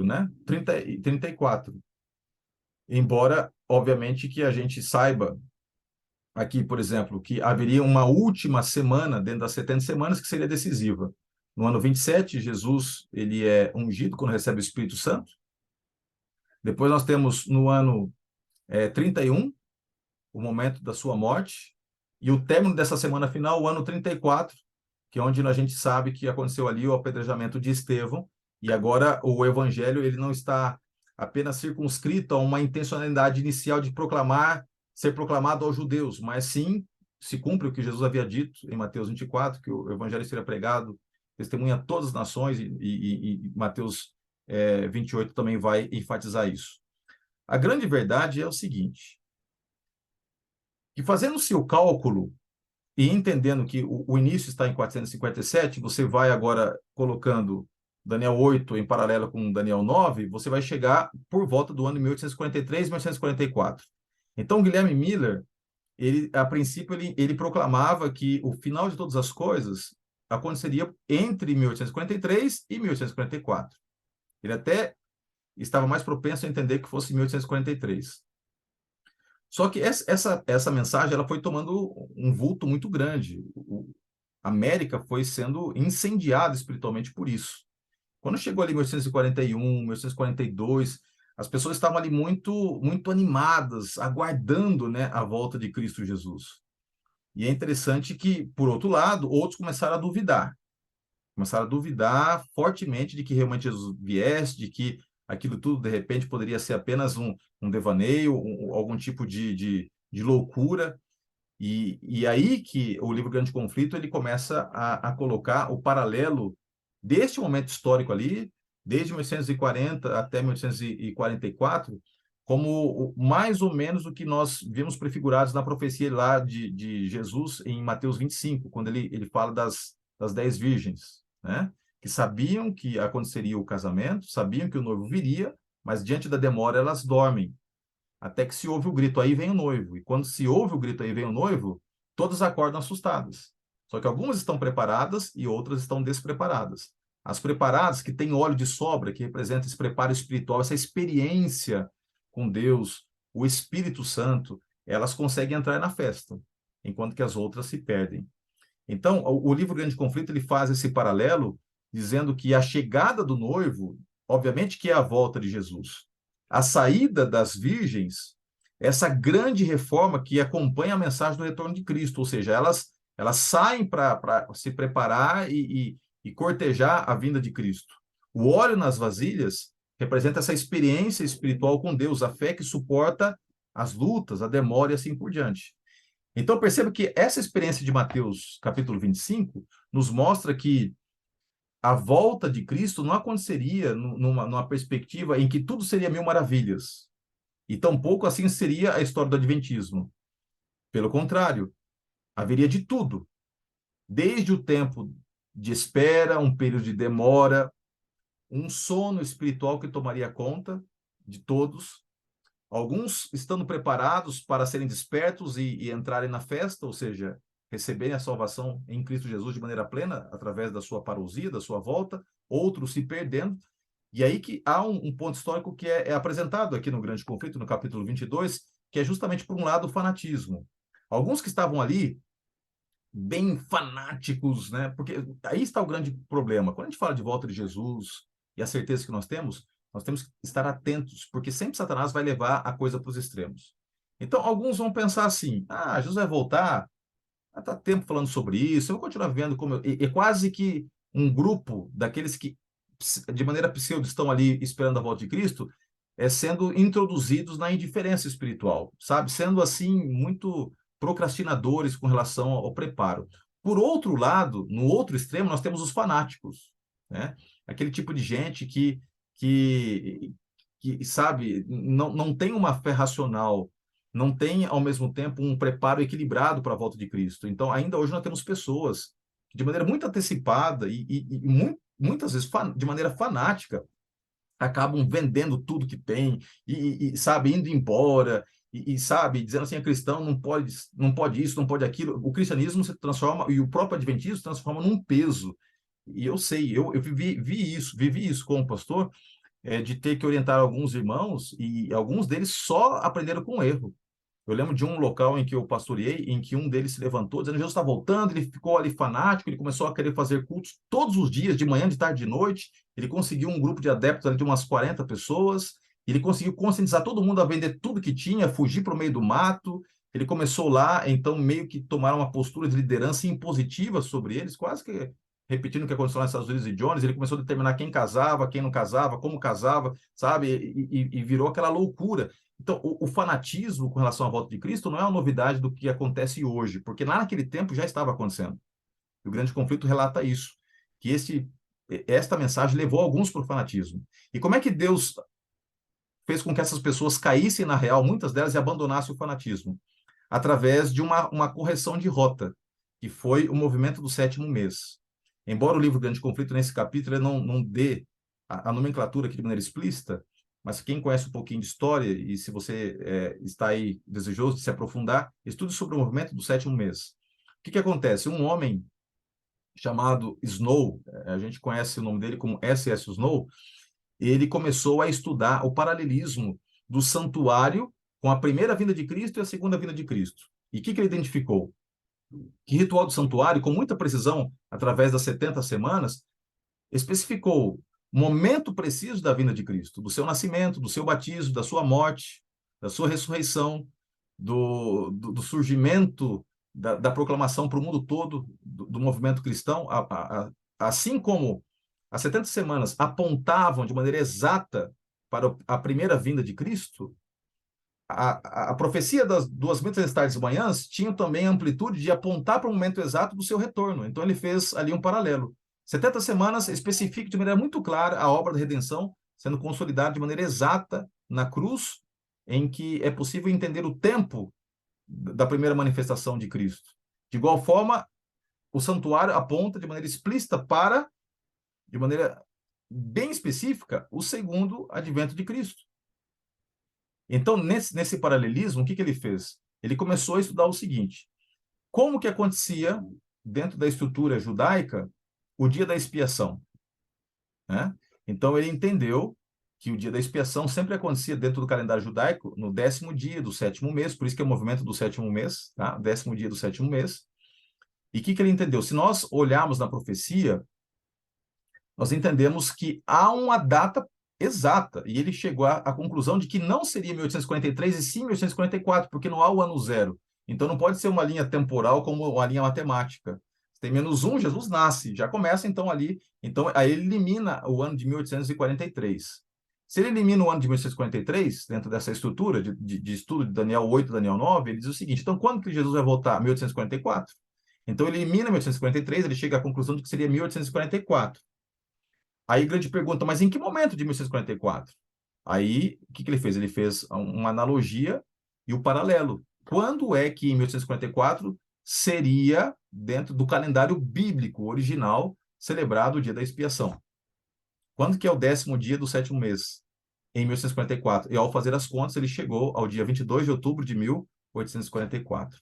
né? 34. Embora, obviamente, que a gente saiba aqui, por exemplo, que haveria uma última semana dentro das 70 semanas que seria decisiva. No ano 27, Jesus ele é ungido quando recebe o Espírito Santo. Depois nós temos no ano 31, o momento da sua morte, e o término dessa semana final, o ano 34, que é onde a gente sabe que aconteceu ali o apedrejamento de Estevão, e agora o evangelho ele não está apenas circunscrito a uma intencionalidade inicial de ser proclamado aos judeus, mas sim se cumpre o que Jesus havia dito em Mateus 24, que o evangelho seria pregado, testemunha a todas as nações, e Mateus 28 também vai enfatizar isso. A grande verdade é o seguinte, que fazendo-se o cálculo e entendendo que o início está em 457, você vai agora colocando Daniel 8 em paralelo com Daniel 9, você vai chegar por volta do ano 1843, 1844. Então, Guilherme Miller, a princípio, ele proclamava que o final de todas as coisas aconteceria entre 1843 e 1844. Ele até estava mais propenso a entender que fosse 1843. Só que essa mensagem ela foi tomando um vulto muito grande. A América foi sendo incendiada espiritualmente por isso. Quando chegou ali em 1841, 1842, as pessoas estavam ali muito, muito animadas, aguardando, né, a volta de Cristo Jesus. E é interessante que, por outro lado, outros começaram a duvidar fortemente de que realmente Jesus viesse, de que aquilo tudo, de repente, poderia ser apenas um devaneio, algum tipo de loucura. E aí que o livro Grande Conflito ele começa a colocar o paralelo deste momento histórico ali, desde 1840 até 1844, como mais ou menos o que nós vimos prefigurados na profecia lá de Jesus em Mateus 25, quando ele fala das 10 virgens, né? Que sabiam que aconteceria o casamento, sabiam que o noivo viria, mas diante da demora elas dormem, até que se ouve o grito, aí vem o noivo. E quando se ouve o grito, aí vem o noivo, todas acordam assustadas. Só que algumas estão preparadas e outras estão despreparadas. As preparadas, que têm óleo de sobra, que representa esse preparo espiritual, essa experiência com Deus, o Espírito Santo, elas conseguem entrar na festa, enquanto que as outras se perdem. Então, o livro Grande Conflito ele faz esse paralelo, dizendo que a chegada do noivo, obviamente que é a volta de Jesus. A saída das virgens, essa grande reforma que acompanha a mensagem do retorno de Cristo, ou seja, elas saem para se preparar e cortejar a vinda de Cristo. O óleo nas vasilhas representa essa experiência espiritual com Deus, a fé que suporta as lutas, a demora e assim por diante. Então, perceba que essa experiência de Mateus, capítulo 25, nos mostra que a volta de Cristo não aconteceria numa perspectiva em que tudo seria mil maravilhas. E tampouco assim seria a história do Adventismo. Pelo contrário, haveria de tudo. Desde o tempo de espera, um período de demora, um sono espiritual que tomaria conta de todos, alguns estando preparados para serem despertos e entrarem na festa, ou seja, receberem a salvação em Cristo Jesus de maneira plena, através da sua parousia, da sua volta, outros se perdendo. E aí que há um ponto histórico que é apresentado aqui no Grande Conflito, no capítulo 22, que é justamente, por um lado, o fanatismo. Alguns que estavam ali, bem fanáticos, né? Porque aí está o grande problema. Quando a gente fala de volta de Jesus e a certeza que nós temos que estar atentos, porque sempre Satanás vai levar a coisa para os extremos. Então, alguns vão pensar assim: ah, Jesus vai voltar, está tempo falando sobre isso, eu vou continuar vendo como. E quase que um grupo daqueles que, de maneira pseudo, estão ali esperando a volta de Cristo, sendo introduzidos na indiferença espiritual, sabe? Sendo assim, muito procrastinadores com relação ao preparo. Por outro lado, no outro extremo, nós temos os fanáticos, né? Aquele tipo de gente que, que sabe, não tem uma fé racional, não tem, ao mesmo tempo, um preparo equilibrado para a volta de Cristo. Então, ainda hoje nós temos pessoas que, de maneira muito antecipada e muito muitas vezes de maneira fanática, acabam vendendo tudo que tem sabe, indo embora sabe, dizendo assim, a cristão não pode isso, não pode aquilo. O cristianismo se transforma, e o próprio adventismo se transforma num peso. E eu sei, eu vivi isso como pastor, de ter que orientar alguns irmãos, e alguns deles só aprenderam com erro. Eu lembro de um local em que eu pastoreei, em que um deles se levantou dizendo: Jesus está voltando. Ele ficou ali fanático, ele começou a querer fazer cultos todos os dias, de manhã, de tarde, de noite. Ele conseguiu um grupo de adeptos ali de umas 40 pessoas. Ele conseguiu conscientizar todo mundo a vender tudo que tinha, fugir para o meio do mato. Ele começou lá, então, meio que tomar uma postura de liderança impositiva sobre eles, quase que repetindo o que aconteceu lá nos Estados Unidos e Jones. Ele começou a determinar quem casava, quem não casava, como casava, sabe? E virou aquela loucura. Então, o fanatismo com relação à volta de Cristo não é uma novidade do que acontece hoje, porque lá naquele tempo já estava acontecendo. E o grande conflito relata isso, que esta mensagem levou alguns para o fanatismo. E como é que Deus fez com que essas pessoas caíssem na real, muitas delas, e abandonassem o fanatismo? Através de uma correção de rota, que foi o movimento do sétimo mês. Embora o livro Grande Conflito, nesse capítulo, ele não dê a nomenclatura aqui de maneira explícita, mas quem conhece um pouquinho de história, e se você está aí desejoso de se aprofundar, estude sobre o movimento do sétimo mês. O que acontece? Um homem chamado Snow, a gente conhece o nome dele como S.S. Snow, ele começou a estudar o paralelismo do santuário com a primeira vinda de Cristo e a segunda vinda de Cristo. E o que ele identificou? Que ritual do santuário, com muita precisão, através das 70 semanas, especificou o momento preciso da vinda de Cristo, do seu nascimento, do seu batismo, da sua morte, da sua ressurreição, do surgimento, da proclamação para o mundo todo do movimento cristão, assim como as 70 semanas apontavam de maneira exata para a primeira vinda de Cristo. A profecia das 2.300 tardes e manhãs tinha também a amplitude de apontar para o momento exato do seu retorno. Então, ele fez ali um paralelo. 70 semanas especifica de maneira muito clara a obra da redenção sendo consolidada de maneira exata na cruz, em que é possível entender o tempo da primeira manifestação de Cristo. De igual forma, o santuário aponta de maneira explícita para, de maneira bem específica, o segundo advento de Cristo. Então, nesse paralelismo, o que ele fez? Ele começou a estudar o seguinte: como que acontecia, dentro da estrutura judaica, o dia da expiação, né? Então, ele entendeu que o dia da expiação sempre acontecia dentro do calendário judaico, no 10º dia do sétimo mês, por isso que é o movimento do sétimo mês, tá? 10º dia do sétimo mês. E o que ele entendeu? Se nós olharmos na profecia, nós entendemos que há uma data exata, e ele chegou à conclusão de que não seria 1843 e sim 1844, porque não há o ano zero. Então não pode ser uma linha temporal como uma linha matemática. Tem -1, Jesus nasce, já começa então ali. Então aí ele elimina o ano de 1843. Se ele elimina o ano de 1843, dentro dessa estrutura de estudo de Daniel 8, Daniel 9, ele diz o seguinte: então quando que Jesus vai voltar? 1844. Então ele elimina 1843, ele chega à conclusão de que seria 1844. Aí, grande pergunta, mas em que momento de 1644? Aí, o que ele fez? Ele fez uma analogia e o paralelo. Quando é que, em 1844, seria, dentro do calendário bíblico original, celebrado o dia da expiação? Quando que é o 10º dia do sétimo mês? Em 1844. E, ao fazer as contas, ele chegou ao dia 22 de outubro de 1844.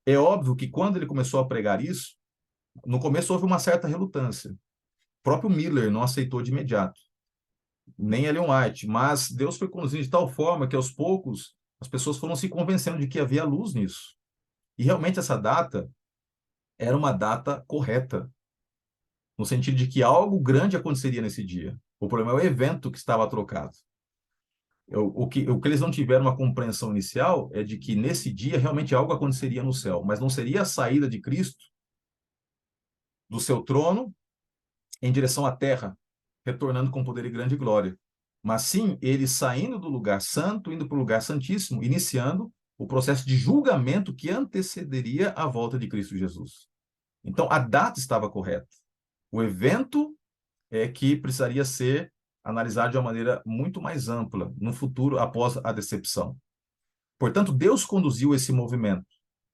É óbvio que, quando ele começou a pregar isso, no começo houve uma certa relutância. O próprio Miller não aceitou de imediato, nem Ellen White, mas Deus foi conduzindo de tal forma que, aos poucos, as pessoas foram se convencendo de que havia luz nisso. E realmente essa data era uma data correta, no sentido de que algo grande aconteceria nesse dia. O problema é o evento que estava trocado. O que eles não tiveram uma compreensão inicial é de que nesse dia realmente algo aconteceria no céu, mas não seria a saída de Cristo do seu trono em direção à terra, retornando com poder e grande glória. Mas sim, ele saindo do lugar santo, indo para o lugar santíssimo, iniciando o processo de julgamento que antecederia a volta de Cristo Jesus. Então, a data estava correta. O evento é que precisaria ser analisado de uma maneira muito mais ampla no futuro, após a decepção. Portanto, Deus conduziu esse movimento.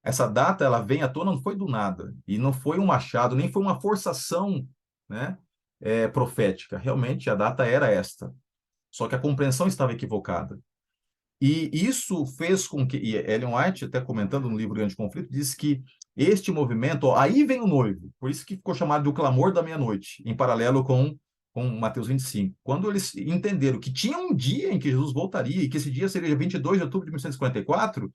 Essa data, ela vem à tona, não foi do nada, e não foi um achado, nem foi uma forçação, né, profética. Realmente, a data era esta. Só que a compreensão estava equivocada. E isso fez com que, e Ellen White, até comentando no livro Grande Conflito, diz que este movimento, ó, aí vem o noivo, por isso que ficou chamado de o clamor da meia-noite, em paralelo com Mateus 25. Quando eles entenderam que tinha um dia em que Jesus voltaria, e que esse dia seria 22 de outubro de 1954,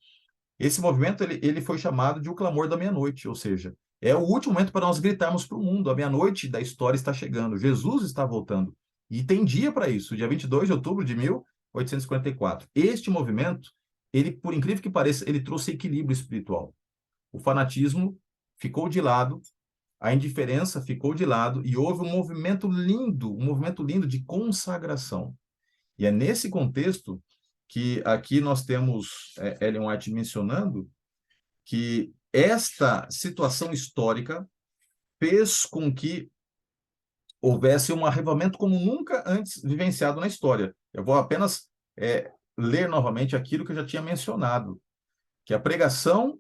esse movimento ele foi chamado de o clamor da meia-noite, ou seja, é o último momento para nós gritarmos para o mundo, a meia-noite da história está chegando, Jesus está voltando. E tem dia para isso, dia 22 de outubro de 1854. Este movimento, ele, por incrível que pareça, ele trouxe equilíbrio espiritual. O fanatismo ficou de lado, a indiferença ficou de lado e houve um movimento lindo de consagração. E é nesse contexto que aqui nós temos Ellen White mencionando que esta situação histórica fez com que houvesse um arrebatamento como nunca antes vivenciado na história. Eu vou apenas ler novamente aquilo que eu já tinha mencionado, que a pregação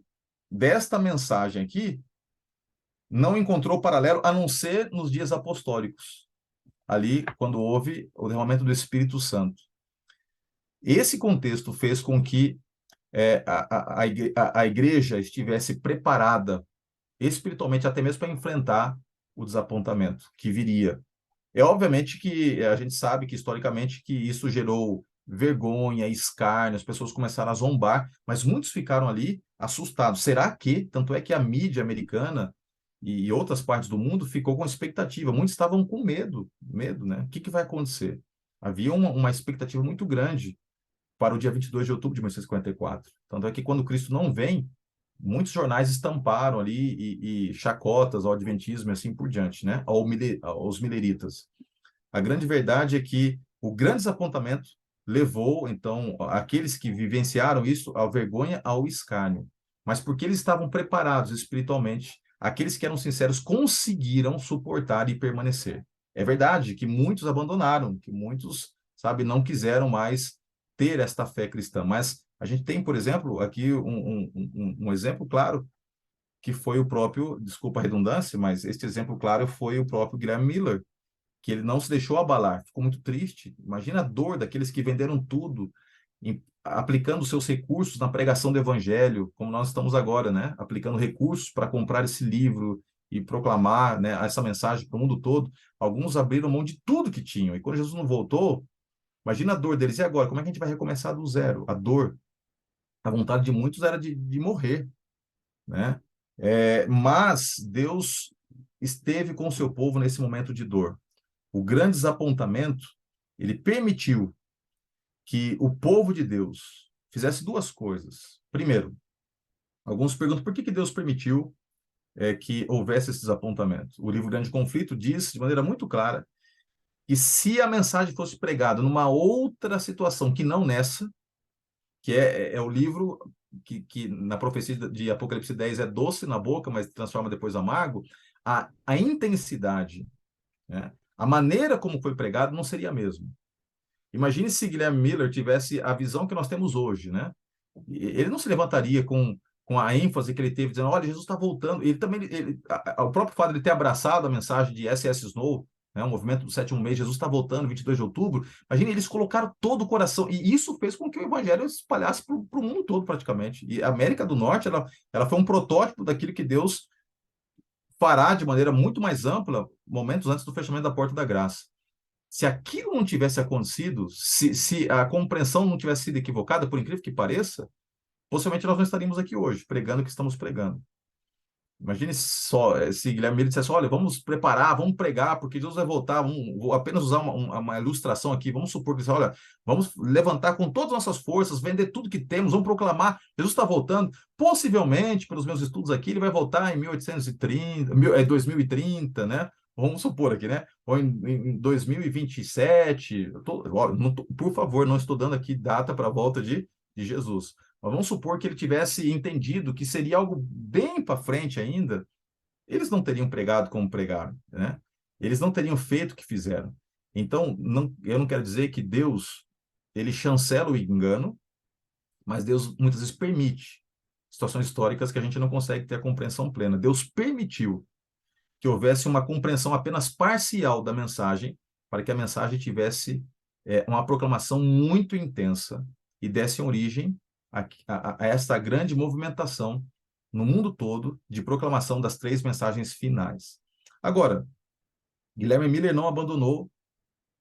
desta mensagem aqui não encontrou paralelo a não ser nos dias apostólicos, ali quando houve o derramamento do Espírito Santo. Esse contexto fez com que a igreja estivesse preparada espiritualmente até mesmo para enfrentar o desapontamento que viria. É obviamente que a gente sabe que historicamente que isso gerou vergonha, escárnio, as pessoas começaram a zombar, mas muitos ficaram ali assustados. Será que? Tanto é que a mídia americana e outras partes do mundo ficou com expectativa. Muitos estavam com medo, né? O que vai acontecer? Havia uma expectativa muito grande para o dia 22 de outubro de 1954. Tanto é que quando Cristo não vem, muitos jornais estamparam ali e chacotas ao adventismo e assim por diante, né? Aos mileritas. A grande verdade é que o grande desapontamento levou, então, aqueles que vivenciaram isso à vergonha, ao escárnio. Mas porque eles estavam preparados espiritualmente, aqueles que eram sinceros conseguiram suportar e permanecer. É verdade que muitos abandonaram, que muitos, sabe, não quiseram mais ter esta fé cristã. Mas a gente tem, por exemplo, aqui um exemplo claro, que foi o próprio, desculpa a redundância, mas este exemplo claro foi o próprio Graham Miller, que ele não se deixou abalar, ficou muito triste. Imagina a dor daqueles que venderam tudo, aplicando seus recursos na pregação do evangelho, como nós estamos agora, né? Aplicando recursos para comprar esse livro e proclamar, né, essa mensagem para o mundo todo. Alguns abriram mão de tudo que tinham. E quando Jesus não voltou, imagina a dor deles. E agora? Como é que a gente vai recomeçar do zero? A dor, a vontade de muitos era de morrer, né? Mas Deus esteve com o seu povo nesse momento de dor. O grande desapontamento, ele permitiu que o povo de Deus fizesse duas coisas. Primeiro, alguns perguntam por que Deus permitiu que houvesse esse desapontamento. O livro Grande Conflito diz de maneira muito clara que se a mensagem fosse pregada numa outra situação que não nessa, que é o livro que na profecia de Apocalipse 10 é doce na boca, mas transforma depois amargo, a intensidade, né? A maneira como foi pregado não seria a mesma. Imagine se Guilherme Miller tivesse a visão que nós temos hoje, né? Ele não se levantaria com a ênfase que ele teve, dizendo, olha, Jesus está voltando. Ele também, o próprio fato de ele ter abraçado a mensagem de S.S. Snow, né, o movimento do sétimo mês, Jesus está voltando, 22 de outubro. Imagine, eles colocaram todo o coração, e isso fez com que o evangelho se espalhasse para o mundo todo, praticamente. E a América do Norte, ela foi um protótipo daquilo que Deus fará de maneira muito mais ampla, momentos antes do fechamento da porta da graça. Se aquilo não tivesse acontecido, se a compreensão não tivesse sido equivocada, por incrível que pareça, possivelmente nós não estaríamos aqui hoje, pregando o que estamos pregando. Imagine só se Guilherme Miller dissesse, olha, vamos preparar, vamos pregar, porque Jesus vai voltar, vou apenas usar uma ilustração aqui, vamos supor que, olha, vamos levantar com todas as nossas forças, vender tudo que temos, vamos proclamar, Jesus está voltando, possivelmente, pelos meus estudos aqui, ele vai voltar em 1830, 2030, né? Vamos supor aqui, né? Ou em 2027, por favor, não estou dando aqui data para a volta de Jesus. Mas vamos supor que ele tivesse entendido que seria algo bem para frente ainda, eles não teriam pregado como pregaram, né? Eles não teriam feito o que fizeram. Então, eu não quero dizer que Deus, ele chancela o engano, mas Deus muitas vezes permite situações históricas que a gente não consegue ter a compreensão plena. Deus permitiu que houvesse uma compreensão apenas parcial da mensagem, para que a mensagem tivesse uma proclamação muito intensa e desse origem a esta grande movimentação no mundo todo de proclamação das 3 mensagens finais. Agora, Guilherme Miller não abandonou,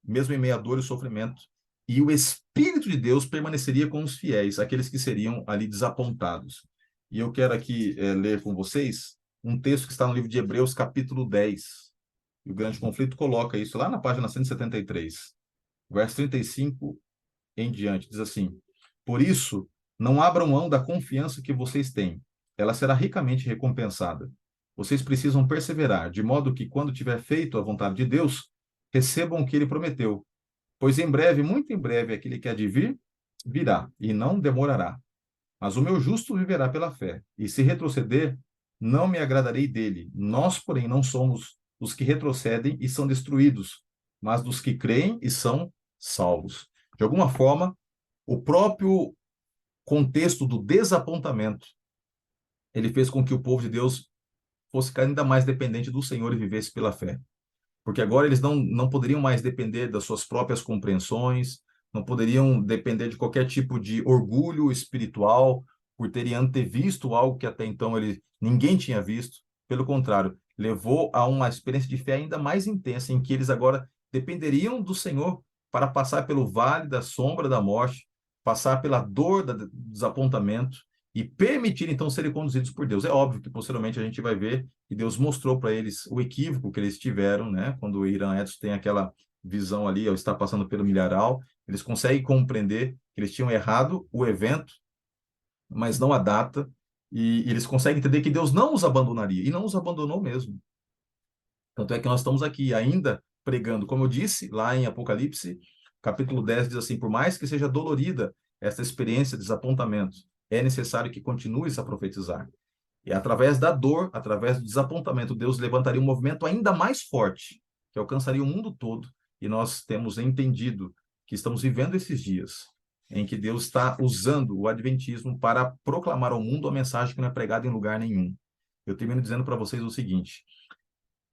mesmo em meio à dor e sofrimento, e o Espírito de Deus permaneceria com os fiéis, aqueles que seriam ali desapontados. E eu quero aqui ler com vocês um texto que está no livro de Hebreus, capítulo 10. E o Grande Conflito coloca isso lá na página 173, verso 35 em diante. Diz assim: Por isso, não abram mão da confiança que vocês têm. Ela será ricamente recompensada. Vocês precisam perseverar, de modo que, quando tiver feito a vontade de Deus, recebam o que ele prometeu. Pois em breve, muito em breve, aquele que há de vir, virá, e não demorará. Mas o meu justo viverá pela fé, e se retroceder, não me agradarei dele. Nós, porém, não somos os que retrocedem e são destruídos, mas dos que creem e são salvos. De alguma forma, o próprio contexto do desapontamento, ele fez com que o povo de Deus fosse ainda mais dependente do Senhor e vivesse pela fé. Porque agora eles não poderiam mais depender das suas próprias compreensões, não poderiam depender de qualquer tipo de orgulho espiritual por terem antevisto algo que até então ninguém tinha visto. Pelo contrário, levou a uma experiência de fé ainda mais intensa, em que eles agora dependeriam do Senhor para passar pelo vale da sombra da morte, passar pela dor do desapontamento e permitir então serem conduzidos por Deus. É óbvio que posteriormente a gente vai ver que Deus mostrou para eles o equívoco que eles tiveram, né? Quando o Irã Edson tem aquela visão ali, ao estar passando pelo milharal, eles conseguem compreender que eles tinham errado o evento, mas não a data, e eles conseguem entender que Deus não os abandonaria, e não os abandonou mesmo. Tanto é que nós estamos aqui ainda pregando, como eu disse, lá em Apocalipse, capítulo 10 diz assim: por mais que seja dolorida esta experiência de desapontamento, é necessário que continues a profetizar. E através da dor, através do desapontamento, Deus levantaria um movimento ainda mais forte, que alcançaria o mundo todo. E nós temos entendido que estamos vivendo esses dias em que Deus está usando o adventismo para proclamar ao mundo a mensagem que não é pregada em lugar nenhum. Eu termino dizendo para vocês o seguinte: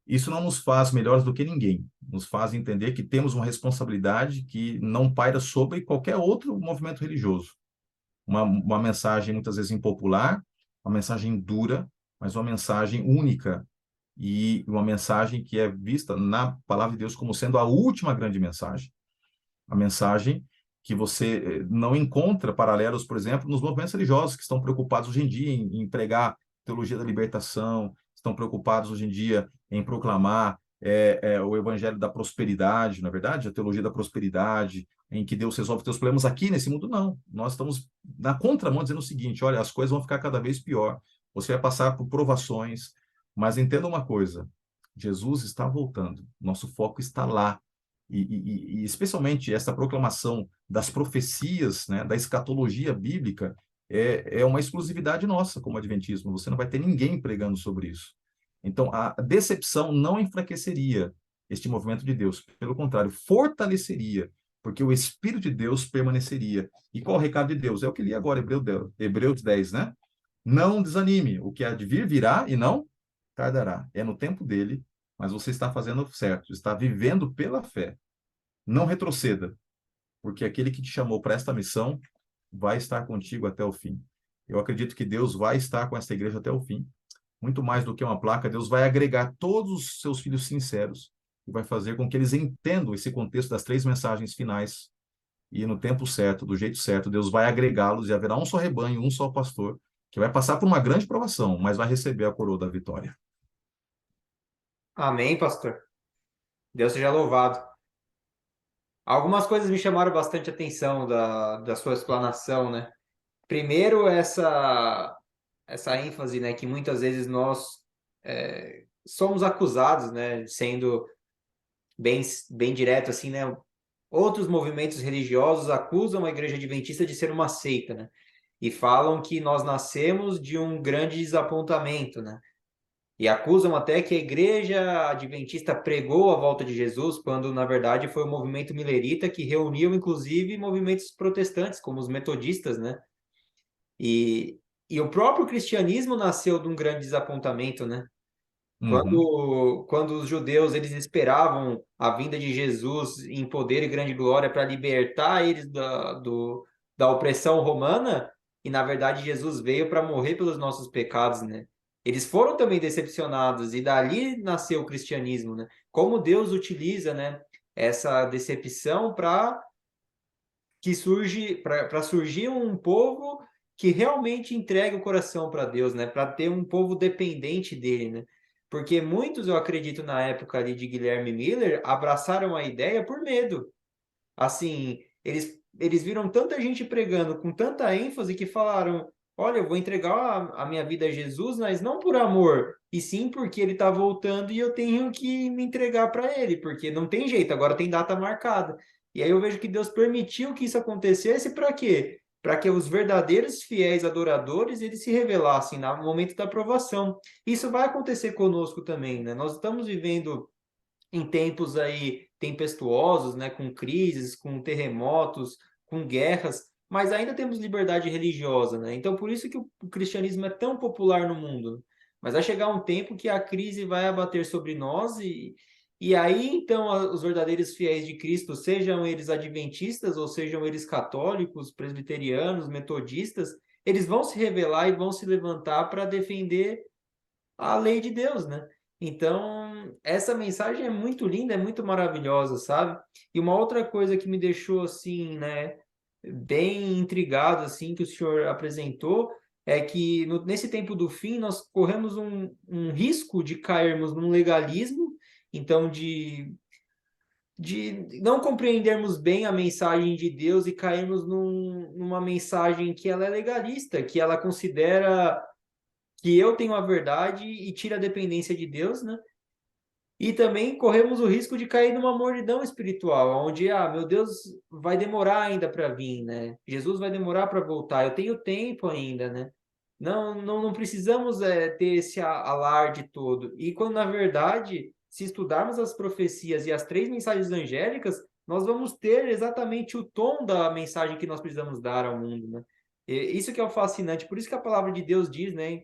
isso não nos faz melhores do que ninguém, nos faz entender que temos uma responsabilidade que não paira sobre qualquer outro movimento religioso. Uma mensagem muitas vezes impopular, uma mensagem dura, mas uma mensagem única e uma mensagem que é vista na palavra de Deus como sendo a última grande mensagem. A mensagem que você não encontra paralelos, por exemplo, nos movimentos religiosos que estão preocupados hoje em dia em pregar teologia da libertação, estão preocupados hoje em dia em proclamar o evangelho da prosperidade, na verdade, a teologia da prosperidade, em que Deus resolve teus problemas aqui nesse mundo. Não, nós estamos na contramão dizendo o seguinte: olha, as coisas vão ficar cada vez pior, você vai passar por provações, mas entenda uma coisa: Jesus está voltando, nosso foco está lá. E especialmente essa proclamação das profecias, né, da escatologia bíblica, é uma exclusividade nossa como adventismo. Você não vai ter ninguém pregando sobre isso. Então, a decepção não enfraqueceria este movimento de Deus. Pelo contrário, fortaleceria, porque o Espírito de Deus permaneceria. E qual o recado de Deus? É o que li agora, Hebreus 10, né? Não desanime, o que há de vir virá e não tardará. É no tempo dele, mas você está fazendo certo, está vivendo pela fé. Não retroceda, porque aquele que te chamou para esta missão vai estar contigo até o fim. Eu acredito que Deus vai estar com esta igreja até o fim. Muito mais do que uma placa, Deus vai agregar todos os seus filhos sinceros e vai fazer com que eles entendam esse contexto das 3 mensagens finais. E no tempo certo, do jeito certo, Deus vai agregá-los e haverá um só rebanho, um só pastor, que vai passar por uma grande provação, mas vai receber a coroa da vitória.
Amém, pastor. Deus seja louvado. Algumas coisas me chamaram bastante atenção da sua explanação, né? Primeiro, essa ênfase, né, que muitas vezes nós somos acusados, né, sendo bem direto assim, né? Outros movimentos religiosos acusam a Igreja Adventista de ser uma seita, né? E falam que nós nascemos de um grande desapontamento, né? E acusam até que a Igreja Adventista pregou a volta de Jesus, quando na verdade foi o movimento milerita que reuniu inclusive movimentos protestantes, como os metodistas, né? E o próprio cristianismo nasceu de um grande desapontamento, né?
Uhum.
Quando os judeus eles esperavam a vinda de Jesus em poder e grande glória para libertar eles da opressão romana, e na verdade Jesus veio para morrer pelos nossos pecados, né? Eles foram também decepcionados e dali nasceu o cristianismo, né? Como Deus utiliza, né, essa decepção para surgir um povo que realmente entregue o coração para Deus, né? Para ter um povo dependente dele, né? Porque muitos, eu acredito, na época ali de Guilherme Miller, abraçaram a ideia por medo. Assim, eles viram tanta gente pregando com tanta ênfase que falaram: Olha, eu vou entregar a minha vida a Jesus, mas não por amor, e sim porque ele está voltando e eu tenho que me entregar para ele, porque não tem jeito, agora tem data marcada. E aí eu vejo que Deus permitiu que isso acontecesse para quê? Para que os verdadeiros fiéis adoradores eles se revelassem no momento da provação. Isso vai acontecer conosco também, né? Nós estamos vivendo em tempos aí tempestuosos, né, com crises, com terremotos, com guerras, mas ainda temos liberdade religiosa, né? Então por isso que o cristianismo é tão popular no mundo. Mas vai chegar um tempo que a crise vai abater sobre nós e aí então os verdadeiros fiéis de Cristo, sejam eles adventistas ou sejam eles católicos, presbiterianos, metodistas, eles vão se rebelar e vão se levantar para defender a lei de Deus, né? Então, essa mensagem é muito linda, é muito maravilhosa, sabe? E uma outra coisa que me deixou assim, né, bem intrigado assim que o senhor apresentou é que nesse tempo do fim nós corremos um risco de cairmos num legalismo, então de não compreendermos bem a mensagem de Deus e cairmos numa mensagem que ela é legalista, que ela considera que eu tenho a verdade e tira a dependência de Deus, né? E também corremos o risco de cair numa mornidão espiritual, onde, meu Deus vai demorar ainda para vir, né? Jesus vai demorar para voltar, eu tenho tempo ainda, né? Não precisamos ter esse alarde todo. E quando, na verdade, se estudarmos as profecias e as três mensagens angélicas, nós vamos ter exatamente o tom da mensagem que nós precisamos dar ao mundo, né? Isso que é o fascinante. Por isso que a palavra de Deus diz, né?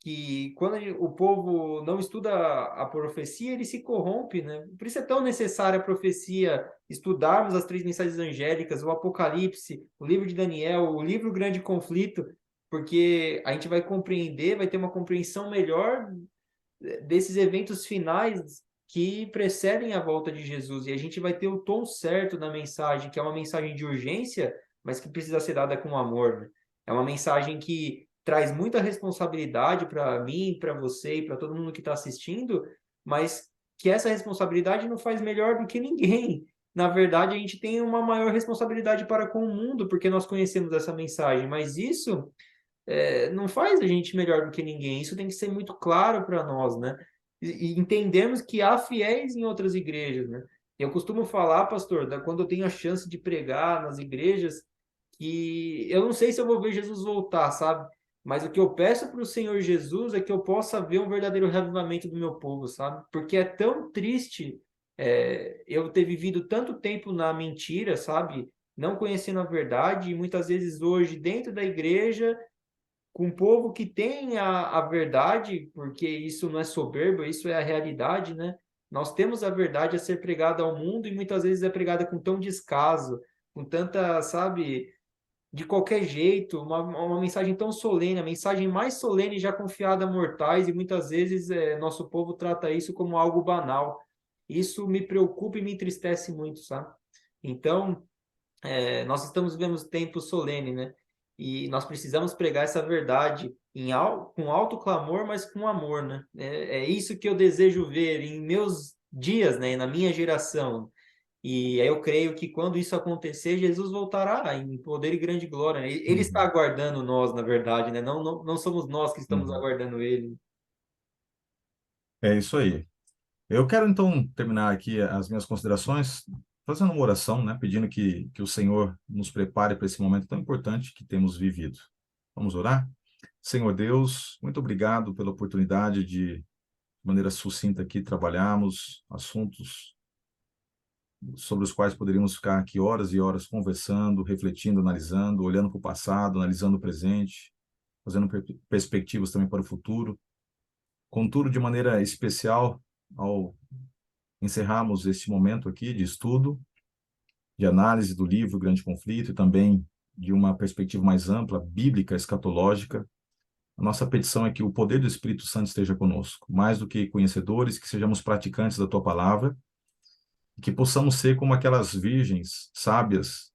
Que quando o povo não estuda a profecia, ele se corrompe, né? Por isso é tão necessária a profecia, estudarmos as três mensagens angélicas, o Apocalipse, o livro de Daniel, o livro Grande Conflito, porque a gente vai compreender, vai ter uma compreensão melhor desses eventos finais que precedem a volta de Jesus, e a gente vai ter o tom certo da mensagem, que é uma mensagem de urgência, mas que precisa ser dada com amor, né? É uma mensagem que traz muita responsabilidade para mim, para você e para todo mundo que está assistindo, mas que essa responsabilidade não faz melhor do que ninguém. Na verdade, a gente tem uma maior responsabilidade para com o mundo, porque nós conhecemos essa mensagem, mas isso não faz a gente melhor do que ninguém. Isso tem que ser muito claro para nós, né? E entendemos que há fiéis em outras igrejas, né? Eu costumo falar, pastor, quando eu tenho a chance de pregar nas igrejas, que eu não sei se eu vou ver Jesus voltar, sabe? Mas o que eu peço para o Senhor Jesus é que eu possa ver um verdadeiro revivamento do meu povo, sabe? Porque é tão triste eu ter vivido tanto tempo na mentira, sabe? Não conhecendo a verdade, e muitas vezes hoje, dentro da igreja, com um povo que tem a verdade, porque isso não é soberba, isso é a realidade, né? Nós temos a verdade a ser pregada ao mundo e muitas vezes é pregada com tão descaso, com tanta, sabe, de qualquer jeito, uma mensagem tão solene, a mensagem mais solene já confiada a mortais, e muitas vezes nosso povo trata isso como algo banal. Isso me preocupa e me entristece muito, sabe? Então, nós estamos vivendo tempos solenes, né? E nós precisamos pregar essa verdade com alto clamor, mas com amor, né? É isso que eu desejo ver em meus dias, né? Na minha geração. E aí eu creio que quando isso acontecer, Jesus voltará em poder e grande glória, né? Ele está
Uhum.
aguardando nós, na verdade, né? Não somos nós que estamos
Uhum.
aguardando ele.
É isso aí. Eu quero então terminar aqui as minhas considerações fazendo uma oração, né, pedindo que o Senhor nos prepare para esse momento tão importante que temos vivido. Vamos orar? Senhor Deus, muito obrigado pela oportunidade de maneira sucinta aqui trabalharmos assuntos sobre os quais poderíamos ficar aqui horas e horas conversando, refletindo, analisando, olhando para o passado, analisando o presente, fazendo perspectivas também para o futuro. Contudo, de maneira especial, ao encerrarmos este momento aqui de estudo, de análise do livro Grande Conflito e também de uma perspectiva mais ampla, bíblica, escatológica, a nossa petição é que o poder do Espírito Santo esteja conosco, mais do que conhecedores, que sejamos praticantes da tua palavra, que possamos ser como aquelas virgens sábias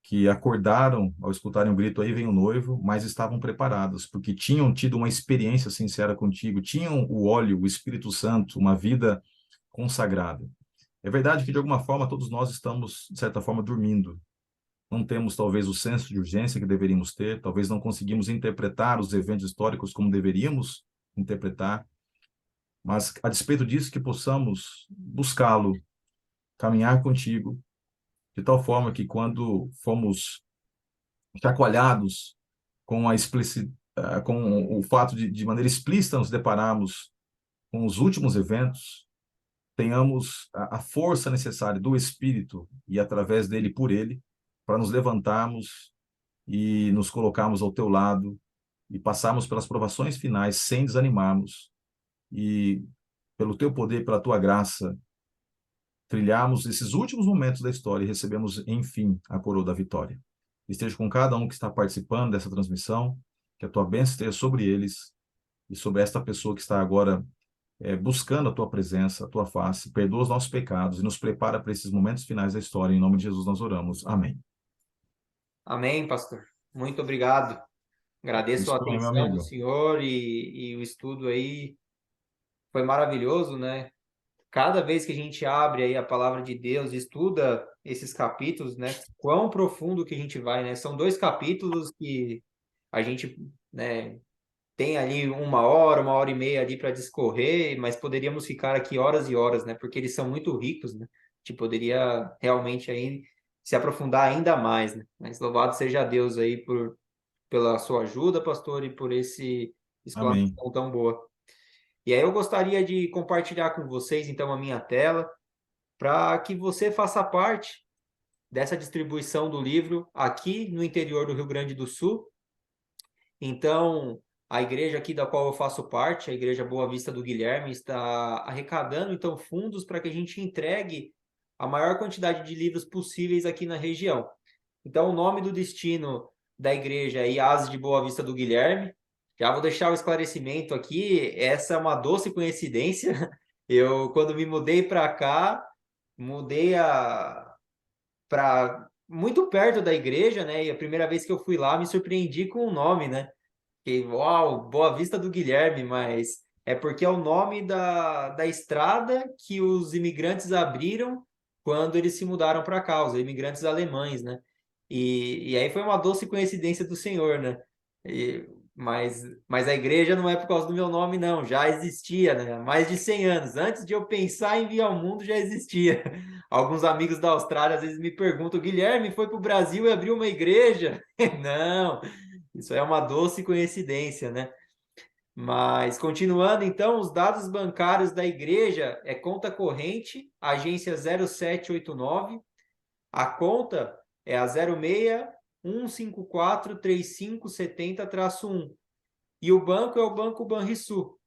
que acordaram ao escutarem um grito, aí vem o noivo, mas estavam preparadas, porque tinham tido uma experiência sincera contigo, tinham o óleo, o Espírito Santo, uma vida consagrada. É verdade que, de alguma forma, todos nós estamos, de certa forma, dormindo. Não temos, talvez, o senso de urgência que deveríamos ter, talvez não conseguimos interpretar os eventos históricos como deveríamos interpretar, mas, a despeito disso, que possamos buscá-lo, caminhar contigo, de tal forma que, quando fomos chacoalhados com com o fato de maneira explícita nos depararmos com os últimos eventos, tenhamos a força necessária do Espírito e através dele, por ele, para nos levantarmos e nos colocarmos ao teu lado e passarmos pelas provações finais sem desanimarmos e, pelo teu poder, pela tua graça, trilharmos esses últimos momentos da história e recebemos, enfim, a coroa da vitória. Esteja com cada um que está participando dessa transmissão, que a tua bênção esteja sobre eles e sobre esta pessoa que está agora buscando a tua presença, a tua face, perdoa os nossos pecados e nos prepara para esses momentos finais da história. Em nome de Jesus nós oramos. Amém.
Amém, pastor. Muito obrigado. Agradeço a
Disponha, meu
atenção do
amigo.
senhor e o estudo aí foi maravilhoso, né? Cada vez que a gente abre aí a palavra de Deus, estuda esses capítulos, né? Quão profundo que a gente vai, né? São 2 capítulos que a gente, né, tem ali uma hora e meia ali para discorrer, mas poderíamos ficar aqui horas e horas, né? Porque eles são muito ricos, né? A gente poderia realmente aí se aprofundar ainda mais, né? Mas louvado seja Deus aí pela sua ajuda, pastor, e por esse
Amém.
explanação tão boa. E aí eu gostaria de compartilhar com vocês, então, a minha tela, para que você faça parte dessa distribuição do livro aqui no interior do Rio Grande do Sul. Então, a igreja aqui da qual eu faço parte, a Igreja Boa Vista do Guilherme, está arrecadando, então, fundos para que a gente entregue a maior quantidade de livros possíveis aqui na região. Então, o nome do destino da igreja é IAS de Boa Vista do Guilherme. Já vou deixar o esclarecimento aqui, essa é uma doce coincidência. Eu, quando me mudei para cá, mudei para muito perto da igreja, né? E a primeira vez que eu fui lá, me surpreendi com o nome, né? Que, uau, Boa Vista do Guilherme, mas é porque é o nome da estrada que os imigrantes abriram quando eles se mudaram para cá, os imigrantes alemães, né? E aí foi uma doce coincidência do Senhor, né? Mas a igreja não é por causa do meu nome, não. Já existia, né? Há mais de 100 anos. Antes de eu pensar em vir ao mundo, já existia. Alguns amigos da Austrália às vezes me perguntam, Guilherme, foi para o Brasil e abriu uma igreja? Não, isso é uma doce coincidência, né? Mas continuando, então, os dados bancários da igreja é conta corrente, agência 0789, a conta é a 06-154-3570-1 e o banco é o Banco Banrisul.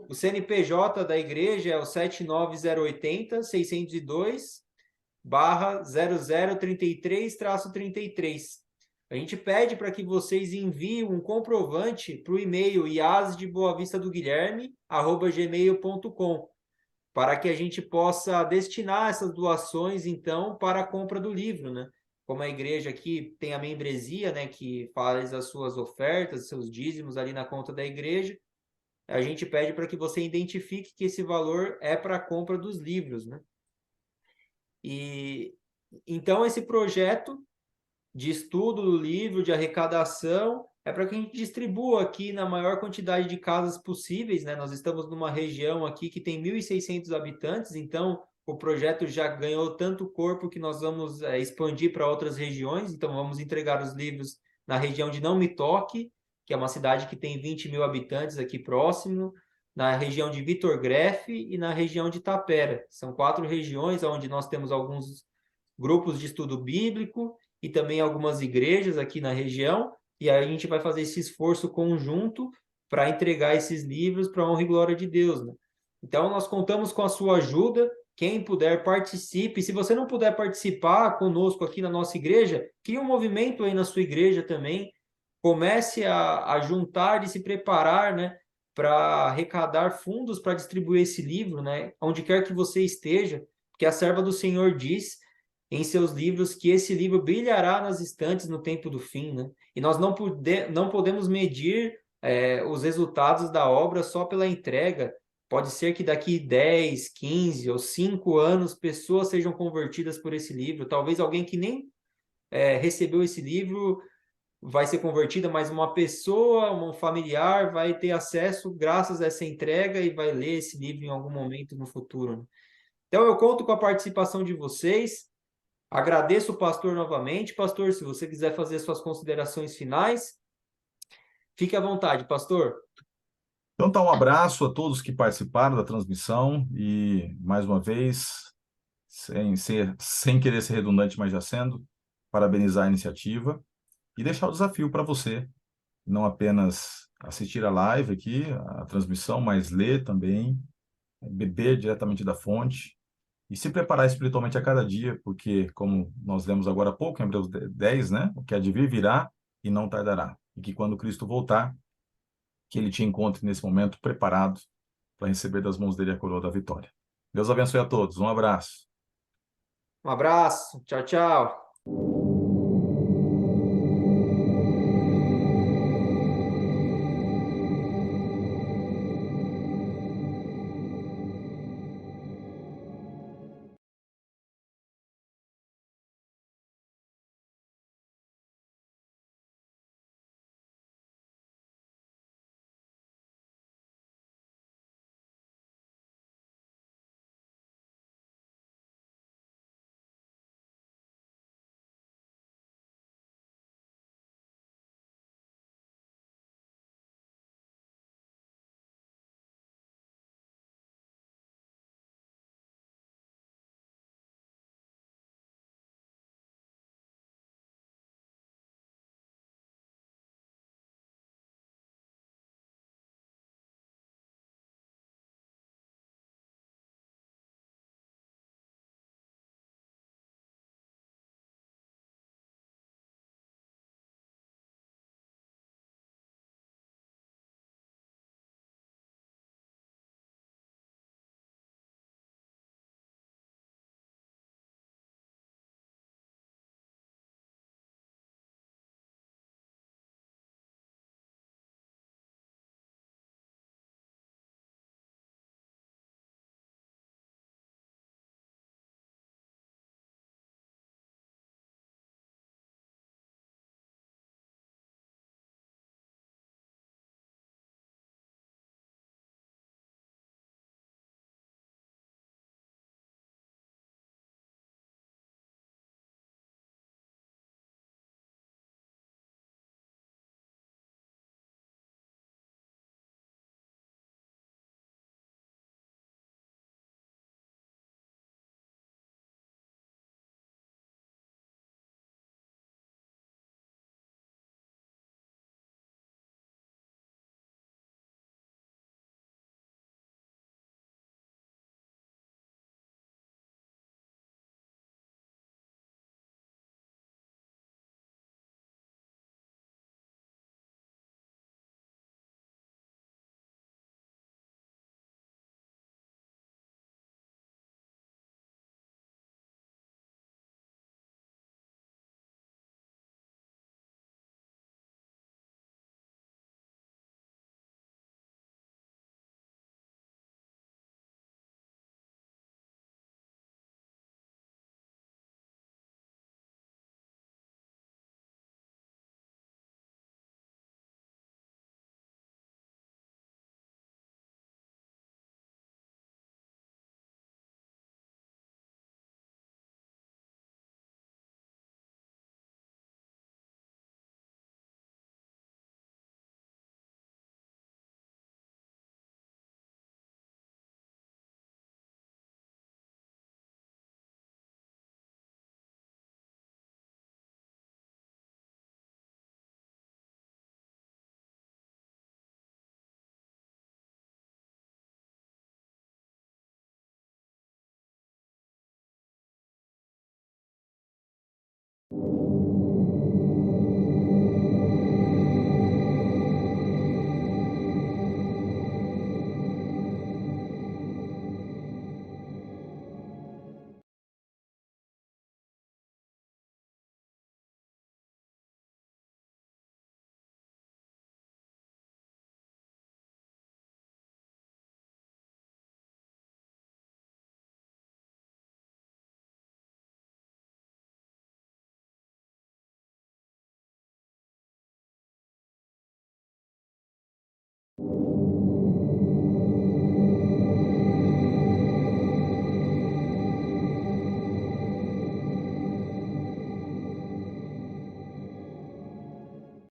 O CNPJ da igreja é o 79080-602/0033-33. A gente pede para que vocês enviem um comprovante para o e-mail iasdeboavistadoguilherme@gmail.com, para que a gente possa destinar essas doações, então, para a compra do livro, né? Como a igreja aqui tem a membresia, né, que faz as suas ofertas, seus dízimos ali na conta da igreja, a gente pede para que você identifique que esse valor é para a compra dos livros, né? E então esse projeto de estudo do livro, de arrecadação, é para que a gente distribua aqui na maior quantidade de casas possíveis, né? Nós estamos numa região aqui que tem 1.600 habitantes, então o projeto já ganhou tanto corpo que nós vamos expandir para outras regiões, então vamos entregar os livros na região de Não Me Toque, que é uma cidade que tem 20.000 habitantes aqui próximo, na região de Vitor Grefe e na região de Tapera. São 4 regiões onde nós temos alguns grupos de estudo bíblico e também algumas igrejas aqui na região, e aí a gente vai fazer esse esforço conjunto para entregar esses livros para a honra e glória de Deus, né? Então, nós contamos com a sua ajuda. Quem puder, participe. Se você não puder participar conosco aqui na nossa igreja, crie um movimento aí na sua igreja também. Comece a juntar e se preparar, né, para arrecadar fundos para distribuir esse livro, né, onde quer que você esteja, porque a serva do Senhor diz em seus livros que esse livro brilhará nas estantes no tempo do fim, né? E nós não podemos medir os resultados da obra só pela entrega. Pode ser que daqui 10, 15 ou 5 anos pessoas sejam convertidas por esse livro. Talvez alguém que nem recebeu esse livro vai ser convertida, mas uma pessoa, um familiar vai ter acesso graças a essa entrega e vai ler esse livro em algum momento no futuro, né? Então eu conto com a participação de vocês. Agradeço o pastor novamente. Pastor, se você quiser fazer suas considerações finais, fique à vontade, pastor.
Então tá, um abraço a todos que participaram da transmissão e, mais uma vez, sem querer ser redundante, mas já sendo, parabenizar a iniciativa e deixar o desafio para você, não apenas assistir a live aqui, a transmissão, mas ler também, beber diretamente da fonte e se preparar espiritualmente a cada dia, porque, como nós lemos agora há pouco, em Hebreus 10, né? O que há de vir virá e não tardará. E que quando Cristo voltar, que ele te encontre nesse momento preparado para receber das mãos dele a coroa da vitória. Deus abençoe a todos. Um abraço.
Um abraço. Tchau, tchau.